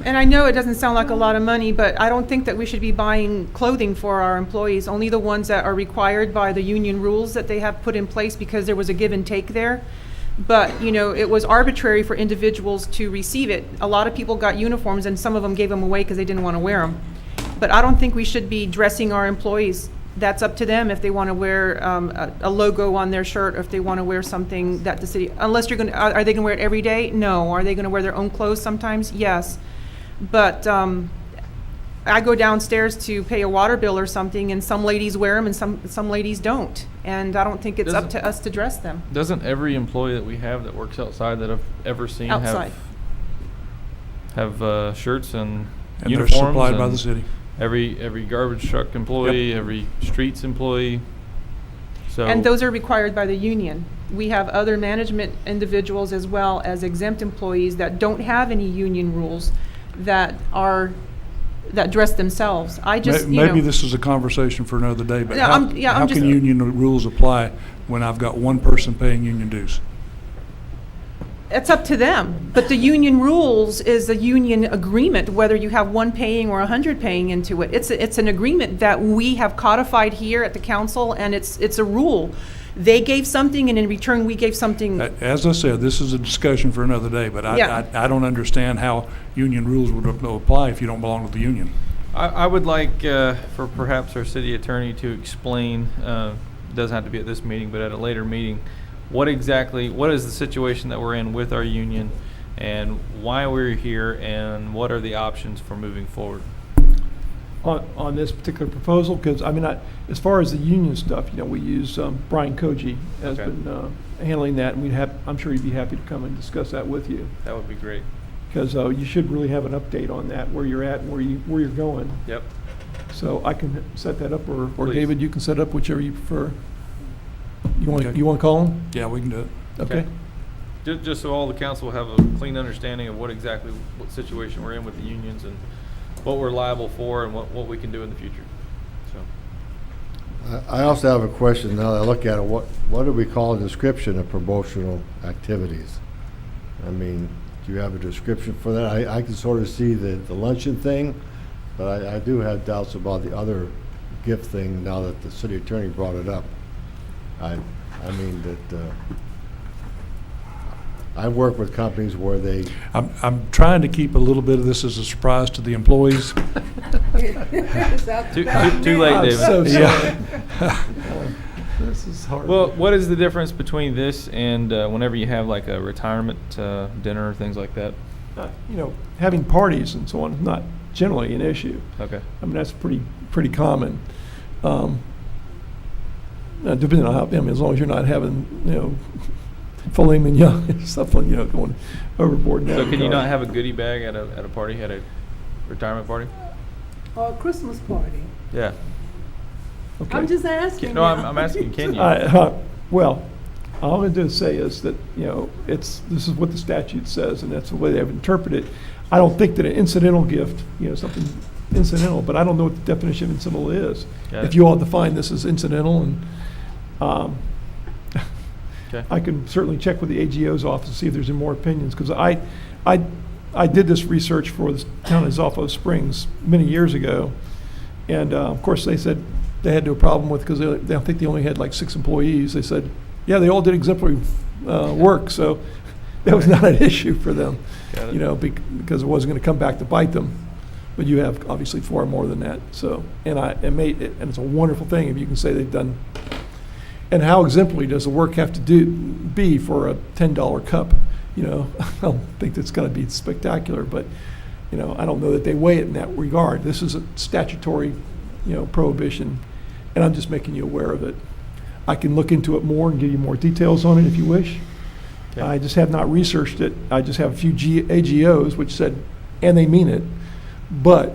And I know it doesn't sound like a lot of money, but I don't think that we should be buying clothing for our employees, only the ones that are required by the union rules that they have put in place because there was a give and take there. But, it was arbitrary for individuals to receive it. A lot of people got uniforms and some of them gave them away because they didn't want to wear them. But I don't think we should be dressing our employees. That's up to them if they want to wear a logo on their shirt or if they want to wear something that the city, unless are they going to wear it every day? No. Are they going to wear their own clothes sometimes? Yes. But I go downstairs to pay a water bill or something and some ladies wear them and some ladies don't. And I don't think it's up to us to dress them. Doesn't every employee that we have that works outside that I've ever seen Outside. have shirts and And they're uniforms? supplied by and the city. Every garbage truck employee, every streets employee. So And those are required by the union. We have other management individuals as well as exempt employees that don't have any union rules that dress themselves. I just, Maybe this is a conversation for another day, but No, how I'm just- can union rules apply when I've got one person paying union dues? it's up to them. But the union rules is a union agreement, whether you have one paying or 100 paying into it. It's an agreement that we have codified here at the council, and it's a rule. They gave something, and in return, we gave something. As I said, this is a discussion for another day, but Yeah. I don't understand how union rules would apply if you don't belong to the union. I would like for perhaps our city attorney to explain, doesn't have to be at this meeting, but at a later meeting, what is the situation that we're in with our union and why we're here and what are the options for moving forward? On this particular proposal, because, I mean, as far as the union stuff, we use Brian Koji has Okay. been handling that, and I'm sure he'd be happy to come and discuss that with you, That would be great. because you should really have an update on that, where you're at and where you're going. Yep. So I can set that up, or Please. David, you can set up whichever you prefer. Okay. You want to call him? Yeah, we can do it. Okay. Just so all the council have a clean understanding of what situation we're in with the unions and what we're liable for and what we can do in the future. So, I also have a question now that I look at it. What do we call a description of promotional activities? I mean, do you have a description for that? I can sort of see the luncheon thing, but I do have doubts about the other gift thing now that the city attorney brought it up. I mean that I work with companies where they I'm trying to keep a little bit of this as a surprise to the employees. Too late, I'm David. so sorry. Yeah. This is hard. Well, what is the difference between this and whenever you have like a retirement dinner or things like that? Having parties and so on is not generally an issue. Okay. I mean, that's pretty common. Depending on how, as long as you're not having, filet mignon and stuff like, going overboard. in that So can you regard. not have a goodie bag at a party, at a retirement party? Or a Christmas party. Yeah. Okay. I'm just asking. No, now. I'm asking, can you? Well, all I'm going to say is that, this is what the statute says, and that's the way they've interpreted it. I don't think that an incidental gift, something incidental, but I don't know what the definition of incidental is. Got If it. you all define this as incidental, and Okay. I can certainly check with the AGO's office to see if there's any more opinions, because I did this research for the town of Zolfo Springs many years ago, and of course they said they had no problem with, because I think they only had like 6 employees. They said, yeah, they all did exemplary work, so that was not an issue for them, Got it. because it wasn't going to come back to bite them. But you have obviously far more than that. So, and it's a wonderful thing if you can say they've done. And how exemplary does the work have to be for a $10 cup? I don't think that's going to be spectacular, but I don't know that they weigh it in that regard. This is a statutory, prohibition, and I'm just making you aware of it. I can look into it more and give you more details on it if you wish. Okay. I just have not researched it. I just have a few AGOs which said, and they mean it, but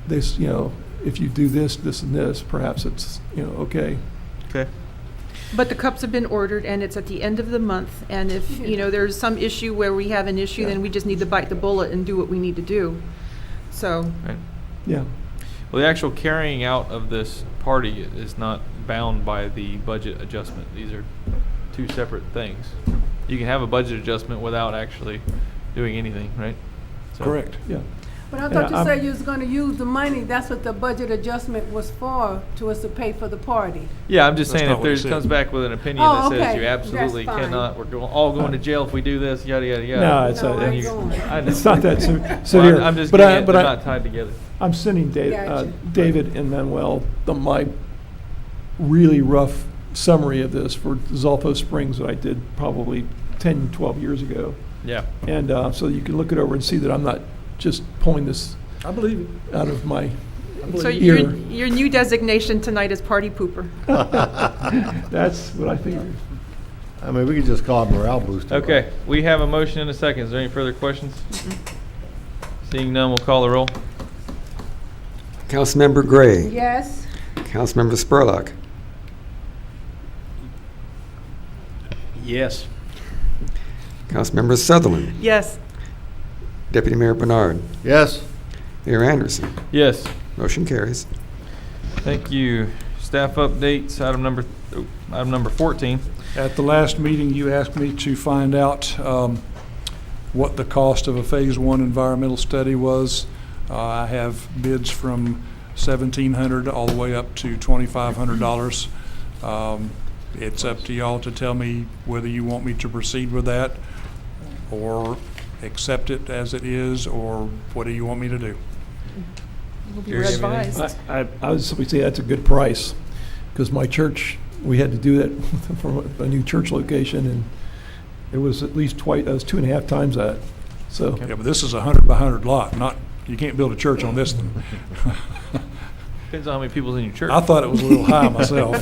this, if you do this, this, and this, perhaps it's, okay. Okay. But the cups have been ordered, and it's at the end of the month, and if, there's some issue where we have an issue, then we just need to bite the bullet and do what we need to do. So, Right. Yeah. Well, the actual carrying out of this party is not bound by the budget adjustment. These are 2 separate things. You can have a budget adjustment without actually doing anything, right? So- Correct. Yeah. But I thought you Yeah, said you was gonna use the money, that's what the budget adjustment was for, to us to pay for the party. Yeah, I'm just That's saying not if what he there said. comes back with an opinion Oh, that says okay. you absolutely That's fine. cannot, all going to jail if we do this, yada, yada, yada. No, it's No, a- I then ain't you- going. I know. It's not that Well, severe. I'm just But getting it, but they're not tied together. I'm sending Gotcha. David and Manuel my really rough summary of this for Zolfo Springs that I did probably 10, 12 years ago. Yeah. And so you can look it over and see that I'm not just pulling this I believe it. out of my so ear. your new designation tonight is party pooper. That's what I figured. I mean, we could just call it morale booster. Okay, we have a motion and a second. Is there any further questions? Seeing none, we'll call the roll. Councilmember Gray. Yes, Councilmember Spurlock. Yes. Councilmember Sutherland. Yes. Deputy Mayor Bernard. Yes, Mayor Anderson. Yes. Motion carries. Thank you. Staff updates, item number 14. At the last meeting, you asked me to find out what the cost of a Phase 1 environmental study was. I have bids from $1,700 all the way up to $2,500. It's up to y'all to tell me whether you want me to proceed with that or accept it as it is, or what do you want me to do? We'll be Gary, you have anything? advised. I would simply say that's a good price, because my church, we had to do that from a new church location, and it was at least twice, that was 2.5 times that, so. Yeah, but this is a 100 by 100 lot, not, you can't build a church on this thing. Depends on how many people's in your church. I thought it was a little high myself.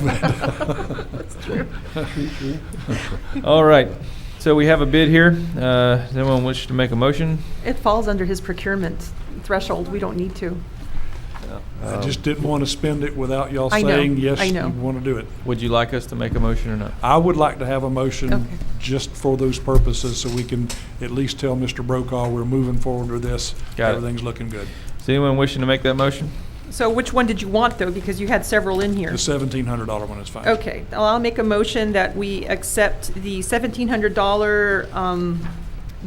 That's true. All right, so we have a bid here. Does anyone wish to make a motion? It falls under his procurement threshold. We don't need to. I just didn't want to spend it without y'all I know, saying, yes, I you know. want to do it. Would you like us to make a motion or not? I would like to have a motion Okay. just for those purposes, so we can at least tell Mr. Brokaw we're moving forward with this. Got it. Everything's looking good. Is anyone wishing to make that motion? So which one did you want, though? Because you had several in here. The $1,700 one is fine. Okay, I'll make a motion that we accept the $1,700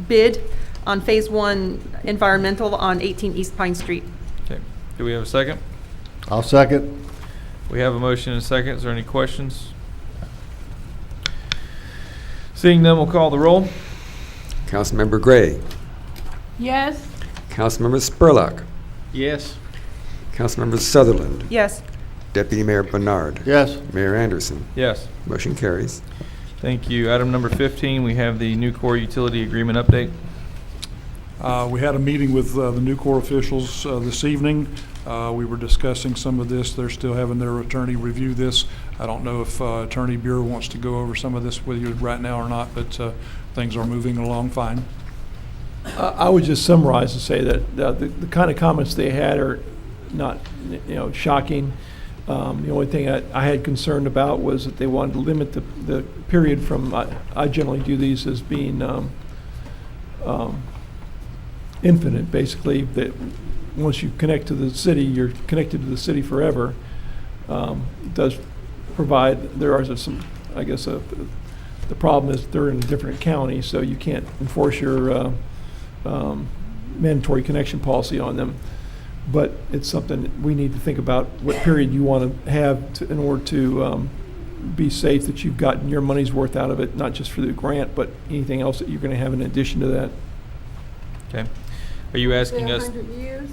bid on Phase 1 environmental on 18 East Pine Street. Okay. Do we have a second? I'll second. We have a motion and a second. Is there any questions? Seeing none, we'll call the roll. Councilmember Gray, Yes. Councilmember Spurlock, Yes. Councilmember Sutherland, Yes. Deputy Mayor Bernard, Yes. Mayor Anderson. Yes. Motion carries. Thank you. Item number 15, we have the Nucor utility agreement update. We had a meeting with the Nucor officials this evening. We were discussing some of this. They're still having their attorney review this. I don't know if Attorney Bureau wants to go over some of this with you right now or not, but things are moving along fine. I would just summarize and say that the kind of comments they had are not, shocking. The only thing I had concerned about was that they wanted to limit the period from, I generally do these as being infinite, basically, that once you connect to the city, you're connected to the city forever. It does provide, there are some, I guess, the problem is they're in a different county, so you can't enforce your mandatory connection policy on them. But it's something that we need to think about what period you want to have in order to be safe that you've gotten your money's worth out of it, not just for the grant, but anything else that you're going to have in addition to that. Okay. Are you asking us, 100 years?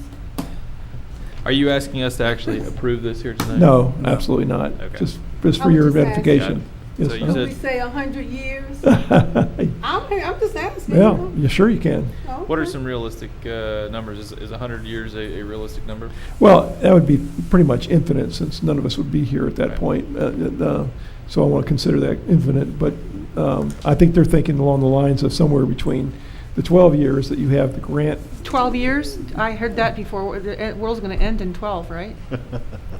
are you asking us to actually approve this here tonight? No, absolutely not. Okay. Just I for was your just asking. edification. So Yes, you ma'am. Did we said- say 100 years? Yeah, I'm just asking. you sure you can. What are Okay. some realistic numbers? Is 100 years a realistic number? Well, that would be pretty much infinite, since none of us would be here at that Right. point. So I want to consider that infinite, but I think they're thinking along the lines of somewhere between the 12 years that you have the grant. 12 years? I heard that before. The world's going to end in 12, right?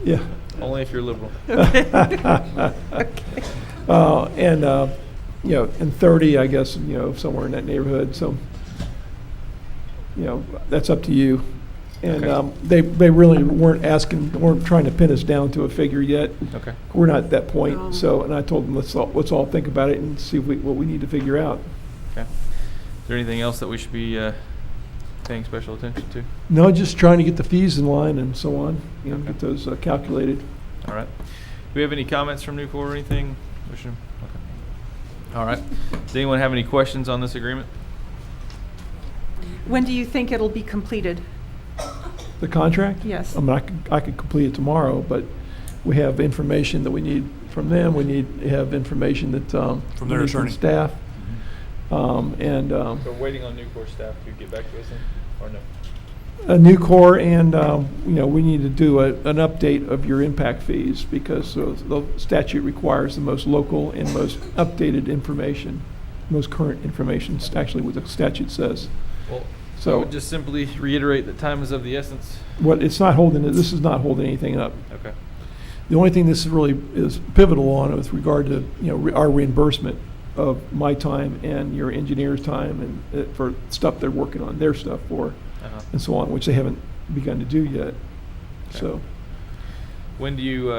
Yeah. Only if you're liberal. And 30, I guess, somewhere in that neighborhood, so, that's up to you. And Okay. they really weren't trying to pin us down to a figure yet. Okay. We're not at that No. point, so, and I told them, let's all think about it and see what we need to figure out. Okay. Is there anything else that we should be paying special attention to? No, just trying to get the fees in line and so on, Okay. get those calculated. All right. Do we have any comments from Nucor or anything? Okay. All right. Does anyone have any questions on this agreement? When do you think it'll be completed? The contract? Yes. I mean, I could complete it tomorrow, but we have information that we need from them. We need to have information that, From their we need attorney. staff. So waiting on Nucor staff to get back to us or no? A new core, and, we need to do an update of your impact fees, because the statute requires the most local and most updated information, most current information, is actually what the statute says. Well, So- I would just simply reiterate that time is of the essence. This is not holding anything up. Okay. The only thing this really is pivotal on with regard to, our reimbursement of my time and your engineer's time, and for stuff they're working on, their stuff for, Uh-huh. and so on, which they haven't begun to do yet. Okay. So, When do you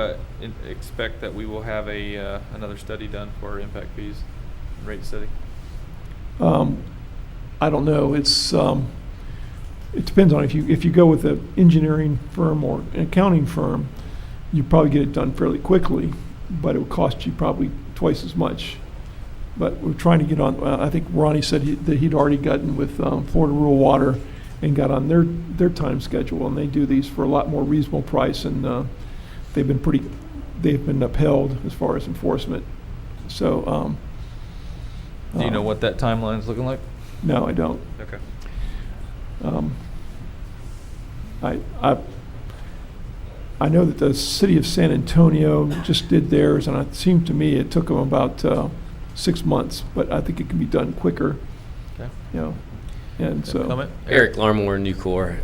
expect that we will have another study done for impact fees, rate study? I don't know, it depends on if you go with an engineering firm or an accounting firm, you probably get it done fairly quickly, but it would cost you probably twice as much. But we're trying to get on, I think Ronnie said that he'd already gotten with Florida Rural Water and got on their time schedule, and they do these for a lot more reasonable price, and they've been upheld as far as enforcement. So, Do you know what that timeline's looking like? No, I don't. Okay. I know that the city of San Antonio just did theirs, and it seemed to me it took them about 6 months, but I think it can be done quicker. Okay. You know, and so. Comment? Eric Larmore, Nucor.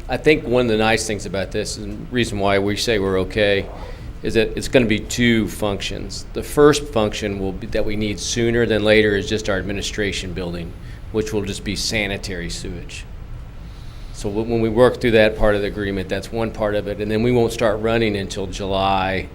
I think one of the nice things about this, and the reason why we say we're okay, is that it's going to be two functions. The first function will be that we need sooner than later is just our administration building, which will just be sanitary sewage. So when we work through that part of the agreement, that's one part of it, and then we won't start running until July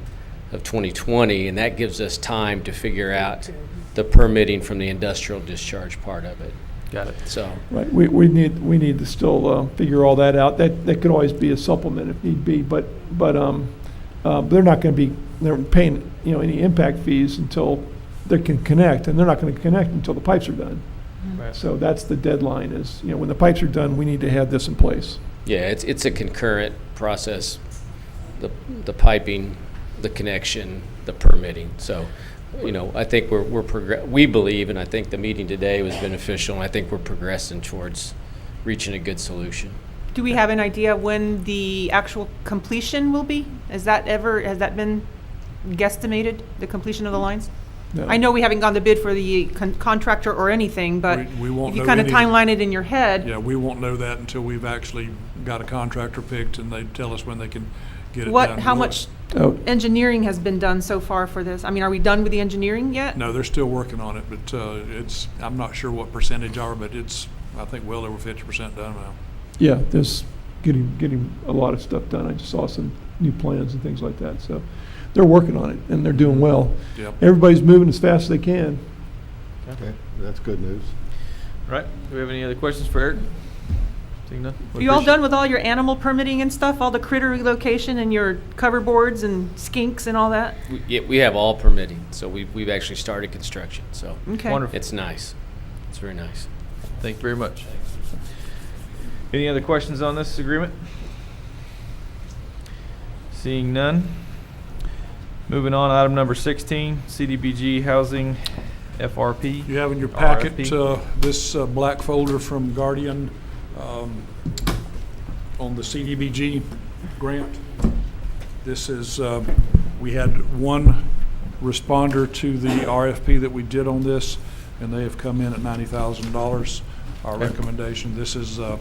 of 2020, and that gives us time to figure out the permitting from the industrial discharge part of it. Got it. So Right, we need to still figure all that out. That could always be a supplement if need be, but they're not going to be, they're paying, any impact fees until they can connect, and they're not going to connect until the pipes are done. Right. So that's the deadline is, when the pipes are done, we need to have this in place. yeah, it's a concurrent process, the piping, the connection, the permitting. So, I think we believe, and I think the meeting today was beneficial, and I think we're progressing towards reaching a good solution. Do we have an idea when the actual completion will be? Has that been guesstimated, the completion of the lines? No. I know we haven't gone to bid for the contractor or anything, but We won't if you know kind of any- timeline it in your head. Yeah, we won't know that until we've actually got a contractor picked and they tell us when they can get it done. How much Oh, engineering has been done so far for this? I mean, are we done with the engineering yet? No, they're still working on it, but I'm not sure what percentage are, but I think well over 50% done now. yeah, there's getting a lot of stuff done. I just saw some new plans and things like that, so they're working on it, and they're doing well. Yep. Everybody's moving as fast as they can. Okay, that's good news. Right. Do we have any other questions for Eric? Seeing none? Are you all done with all your animal permitting and stuff, all the critter relocation and your cover boards and skinks and all that? We have all permitting, so we've actually started construction. So Okay. Wonderful. it's nice. It's very nice. Thank you very much. Any other questions on this agreement? Seeing none. Moving on, item number 16, CDBG Housing FRP. You have in your packet RFP. this black folder from Guardian on the CDBG grant. This is, we had one responder to the RFP that we did on this, and they have come in at $90,000. Our recommendation, this is a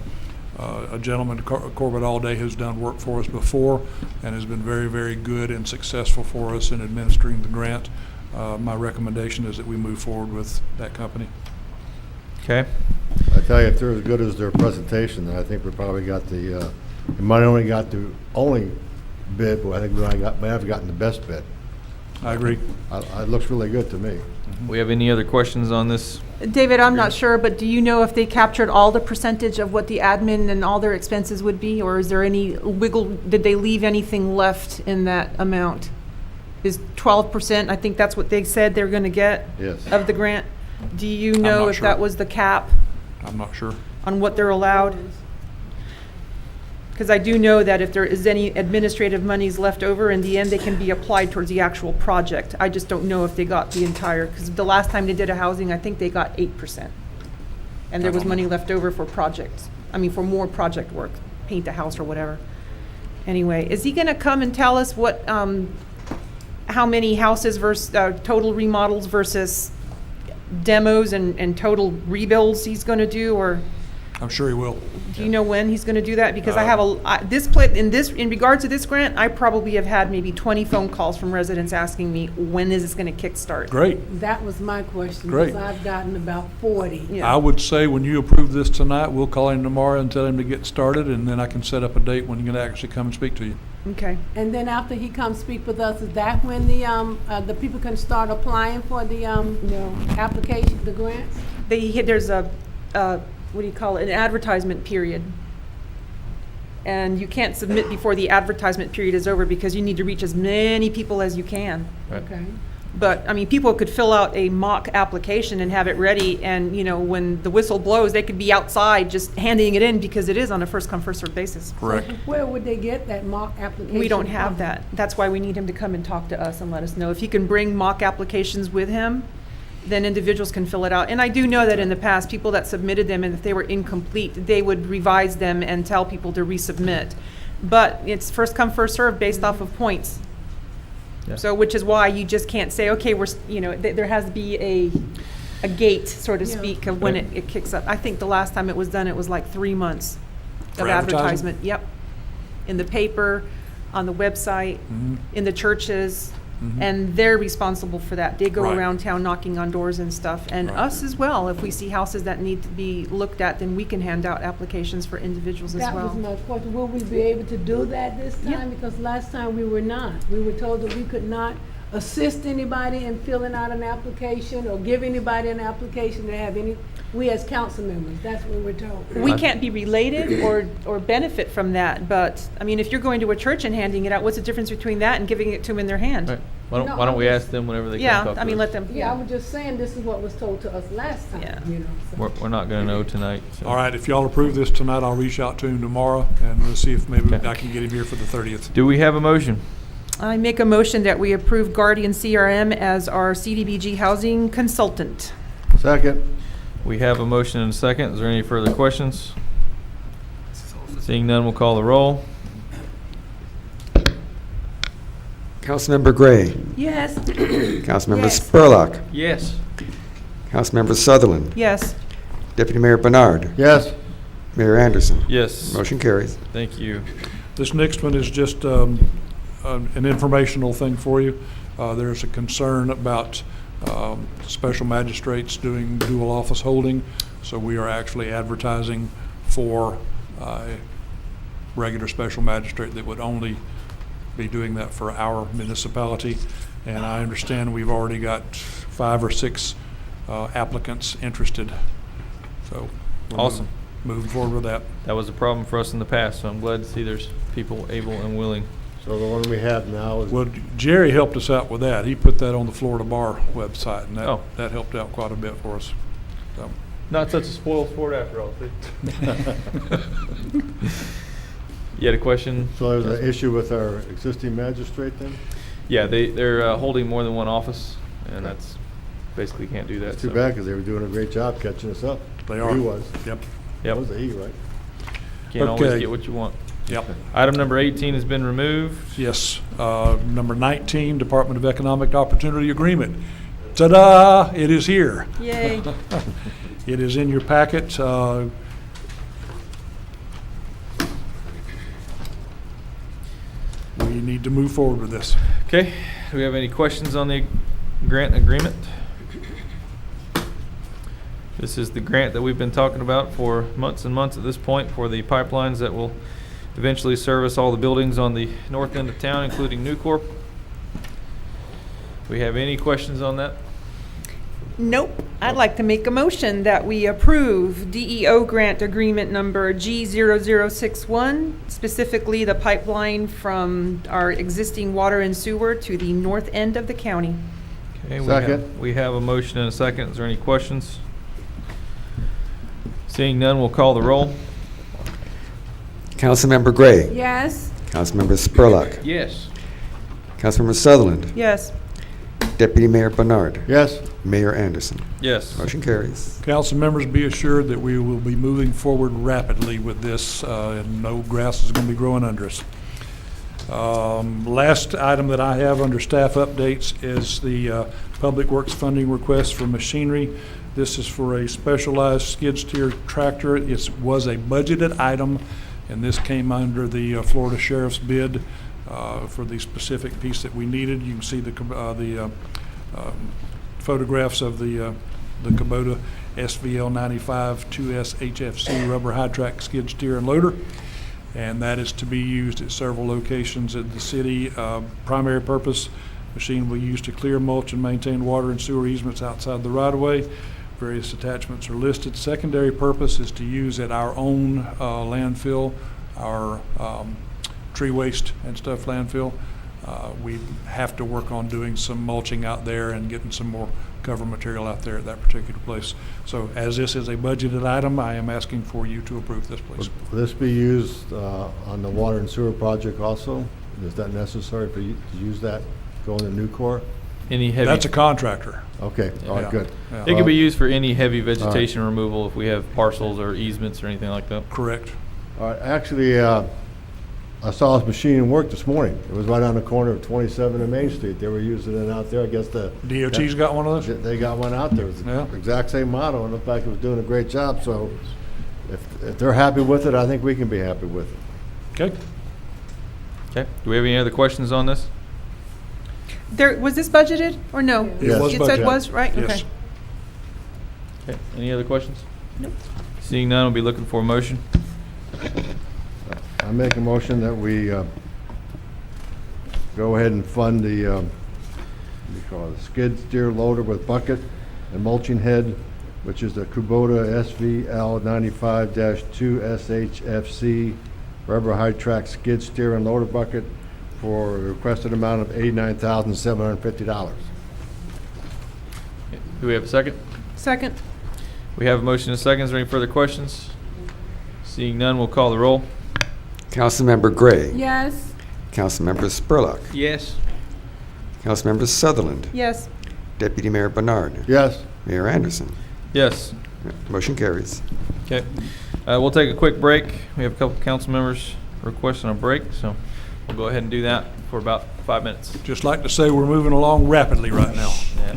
gentleman, Corbett Allday, who's done work for us before and has been very, very good and successful for us in administering the grant. My recommendation is that we move forward with that company. Okay. I tell you, if they're as good as their presentation, then I think we probably got we might only got the only bid, but I think we have gotten the best bid. I agree. It looks really good to me. We have any other questions on this? David, I'm not sure, but do you know if they captured all the percentage of what the admin and all their expenses would be? Or is there any wiggle, did they leave anything left in that amount? Is 12%, I think that's what they said they're going to get Yes. of the grant? Do you know not if sure. that was the cap I'm not sure. on what they're allowed? Because I do know that if there is any administrative monies left over, in the end, they can be applied towards the actual project. I just don't know if they got the entire, because the last time they did a housing, I think they got 8%. And there was money left over for projects, for more project work, paint a house or whatever. Anyway, is he gonna come and tell us what, how many houses versus, total remodels versus demos and total rebuilds he's gonna do, or? I'm sure he will. Do you know when he's going to do that? Because I have in regards to this grant, I probably have had maybe 20 phone calls from residents asking me, when is this going to kickstart? Great. That was my question. Great. Because I've gotten about 40. Yeah. I would say when you approve this tonight, we'll call him tomorrow and tell him to get started, and then I can set up a date when he's going to actually come and speak to you. Okay. And then after he comes speak with us, is that when the people can start applying for the application, the grants? There's a what do you call it, an advertisement period. And you can't submit before the advertisement period is over because you need to reach as many people as you can. Okay. But, I mean, people could fill out a mock application and have it ready, and, you know, when the whistle blows, they could be outside just handing it in because it is on a first-come, first-served basis. Correct. Where would they get that mock application? We don't have from? that. That's why we need him to come and talk to us and let us know. If he can bring mock applications with him, then individuals can fill it out. And I do know that in the past, people that submitted them, and if they were incomplete, they would revise them and tell people to resubmit. But it's first-come, first-served based off of points. Yeah. So, which is why you just can't say, okay, there has to be a gate, so to Yeah. speak, of when it kicks up. I think the last time it was done, it was like 3 months For of advertising? advertisement. Yep. In the paper, on the website, Mhm. in the churches, Mhm. and they're responsible for that. They go Right. around town knocking on doors and stuff, and Right. us as well. If we see houses that need to be looked at, then we can hand out applications for individuals as That well. was my question. Will we be able to do that this Yeah. time? Because last time we were not. We were told that we could not assist anybody in filling out an application or give anybody an application to have any, we as council members, that's what we're told. We can't be related or benefit from that, but, I mean, if you're going to a church and handing it out, what's the difference between that and giving it to them in their hand? Right. No, Why don't we ask them whenever they come Yeah, talk to I mean, us? let them, Yeah, I was just saying, this is what was told to us last time, Yeah. you know, so. We're not gonna know tonight, so. All right, if y'all approve this tonight, I'll reach out to him tomorrow, and we'll see if maybe Okay. I can get him here for the 30th. Do we have a motion? I make a motion that we approve Guardian CRM as our CDBG housing consultant. Second. We have a motion and a second. Is there any further questions? Seeing none, we'll call the roll. Councilmember Gray. Yes. Councilmember Yes. Spurlock. Yes. Councilmember Sutherland. Yes. Deputy Mayor Bernard. Yes. Mayor Anderson. Yes. Motion carries. Thank you. This next one is just an informational thing for you. There's a concern about special magistrates doing dual office holding, so we are actually advertising for a regular special magistrate that would only be doing that for our municipality. And I understand we've already got 5 or 6 applicants interested. So we're Awesome. moving forward with that. That was a problem for us in the past, so I'm glad to see there's people able and willing. So the one we have now is, Well, Jerry helped us out with that. He put that on the Florida Bar website, and Oh. that helped out quite a bit for us. So, Not such a spoiled sport after all, You had a question? so there's an issue with our existing magistrate then? Yeah, they're holding more than one office, and that's, basically can't do that. It's too so. bad, because they were doing a great job catching us up. They are. He was. Yep, Yep, Was a he, right? can't always Okay. get what you want. yep. Item number 18 has been removed. Yes. Number 19, Department of Economic Opportunity Agreement. Ta-da! It is here. Yay. It is in your packet. We need to move forward with this. Okay, do we have any questions on the grant agreement? This is the grant that we've been talking about for months and months at this point for the pipelines that will eventually service all the buildings on the north end of town, including Newcorp. We have any questions on that? Nope. I'd like to make a motion that we approve DEO grant agreement number G0061, specifically the pipeline from our existing water and sewer to the north end of the county. Okay, Second. we have a motion and a second. Is there any questions? Seeing none, we'll call the roll. Councilmember Gray. Yes. Councilmember Spurlock. Yes. Councilmember Sutherland. Yes. Deputy Mayor Bernard. Yes. Mayor Anderson. Yes. Motion carries. Council members, be assured that we will be moving forward rapidly with this, and no grass is going to be growing under us. Last item that I have under staff updates is the Public Works funding request for machinery. This is for a specialized skid steer tractor. It was a budgeted item, and this came under the Florida Sheriff's bid for the specific piece that we needed. You can see the photographs of the Kubota SVL 95 2S HFC rubber high-track skid steer and loader, and that is to be used at several locations in the city. Primary purpose, machine will be used to clear, mulch, and maintain water and sewer easements outside the right-of-way. Various attachments are listed. Secondary purpose is to use at our own landfill, our tree waste and stuff landfill. We have to work on doing some mulching out there and getting some more cover material out there at that particular place. So as this is a budgeted item, I am asking for you to approve this, please. Will this be used on the water and sewer project also? Is that necessary for you to use that, going to Nucor? Any heavy? That's a contractor. Okay, all right, Yeah. good. Yeah. It can be used for any heavy vegetation removal if we have parcels or easements or anything like that. Correct. All right, actually, I saw this machine work this morning. It was right on the corner of 27 and Main Street. They were using it out there. I guess DOT's got one of those? They got one out there. It was Yeah. the exact same model, and it looked like it was doing a great job. So if they're happy with it, I think we can be happy with it. Okay. Okay, do we have any other questions on this? Was this budgeted or no? Yes. It was You said budgeted. was, right? Yes. Okay. Okay, any other questions? Nope. Seeing none, we'll be looking for a motion. I make a motion that we go ahead and fund the, what do you call it, skid steer loader with bucket and mulching head, which is the Kubota SVL 95-2 SHFC rubber high track skid steer and loader bucket for a requested amount of $89,750. Do we have a second? Second. We have a motion and a second. Is there any further questions? Seeing none, we'll call the roll. Councilmember Gray. Yes. Councilmember Spurlock. Yes. Councilmember Sutherland. Yes. Deputy Mayor Bernard. Yes. Mayor Anderson. Yes. Motion carries. Okay. We'll take a quick break. We have a couple council members requesting a break, so we'll go ahead and do that for about 5 minutes. Just like to say we're moving along rapidly right now. Yeah.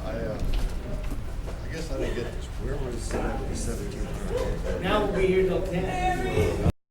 I guess I didn't get this. Where was 17? Now we'll be here till 10.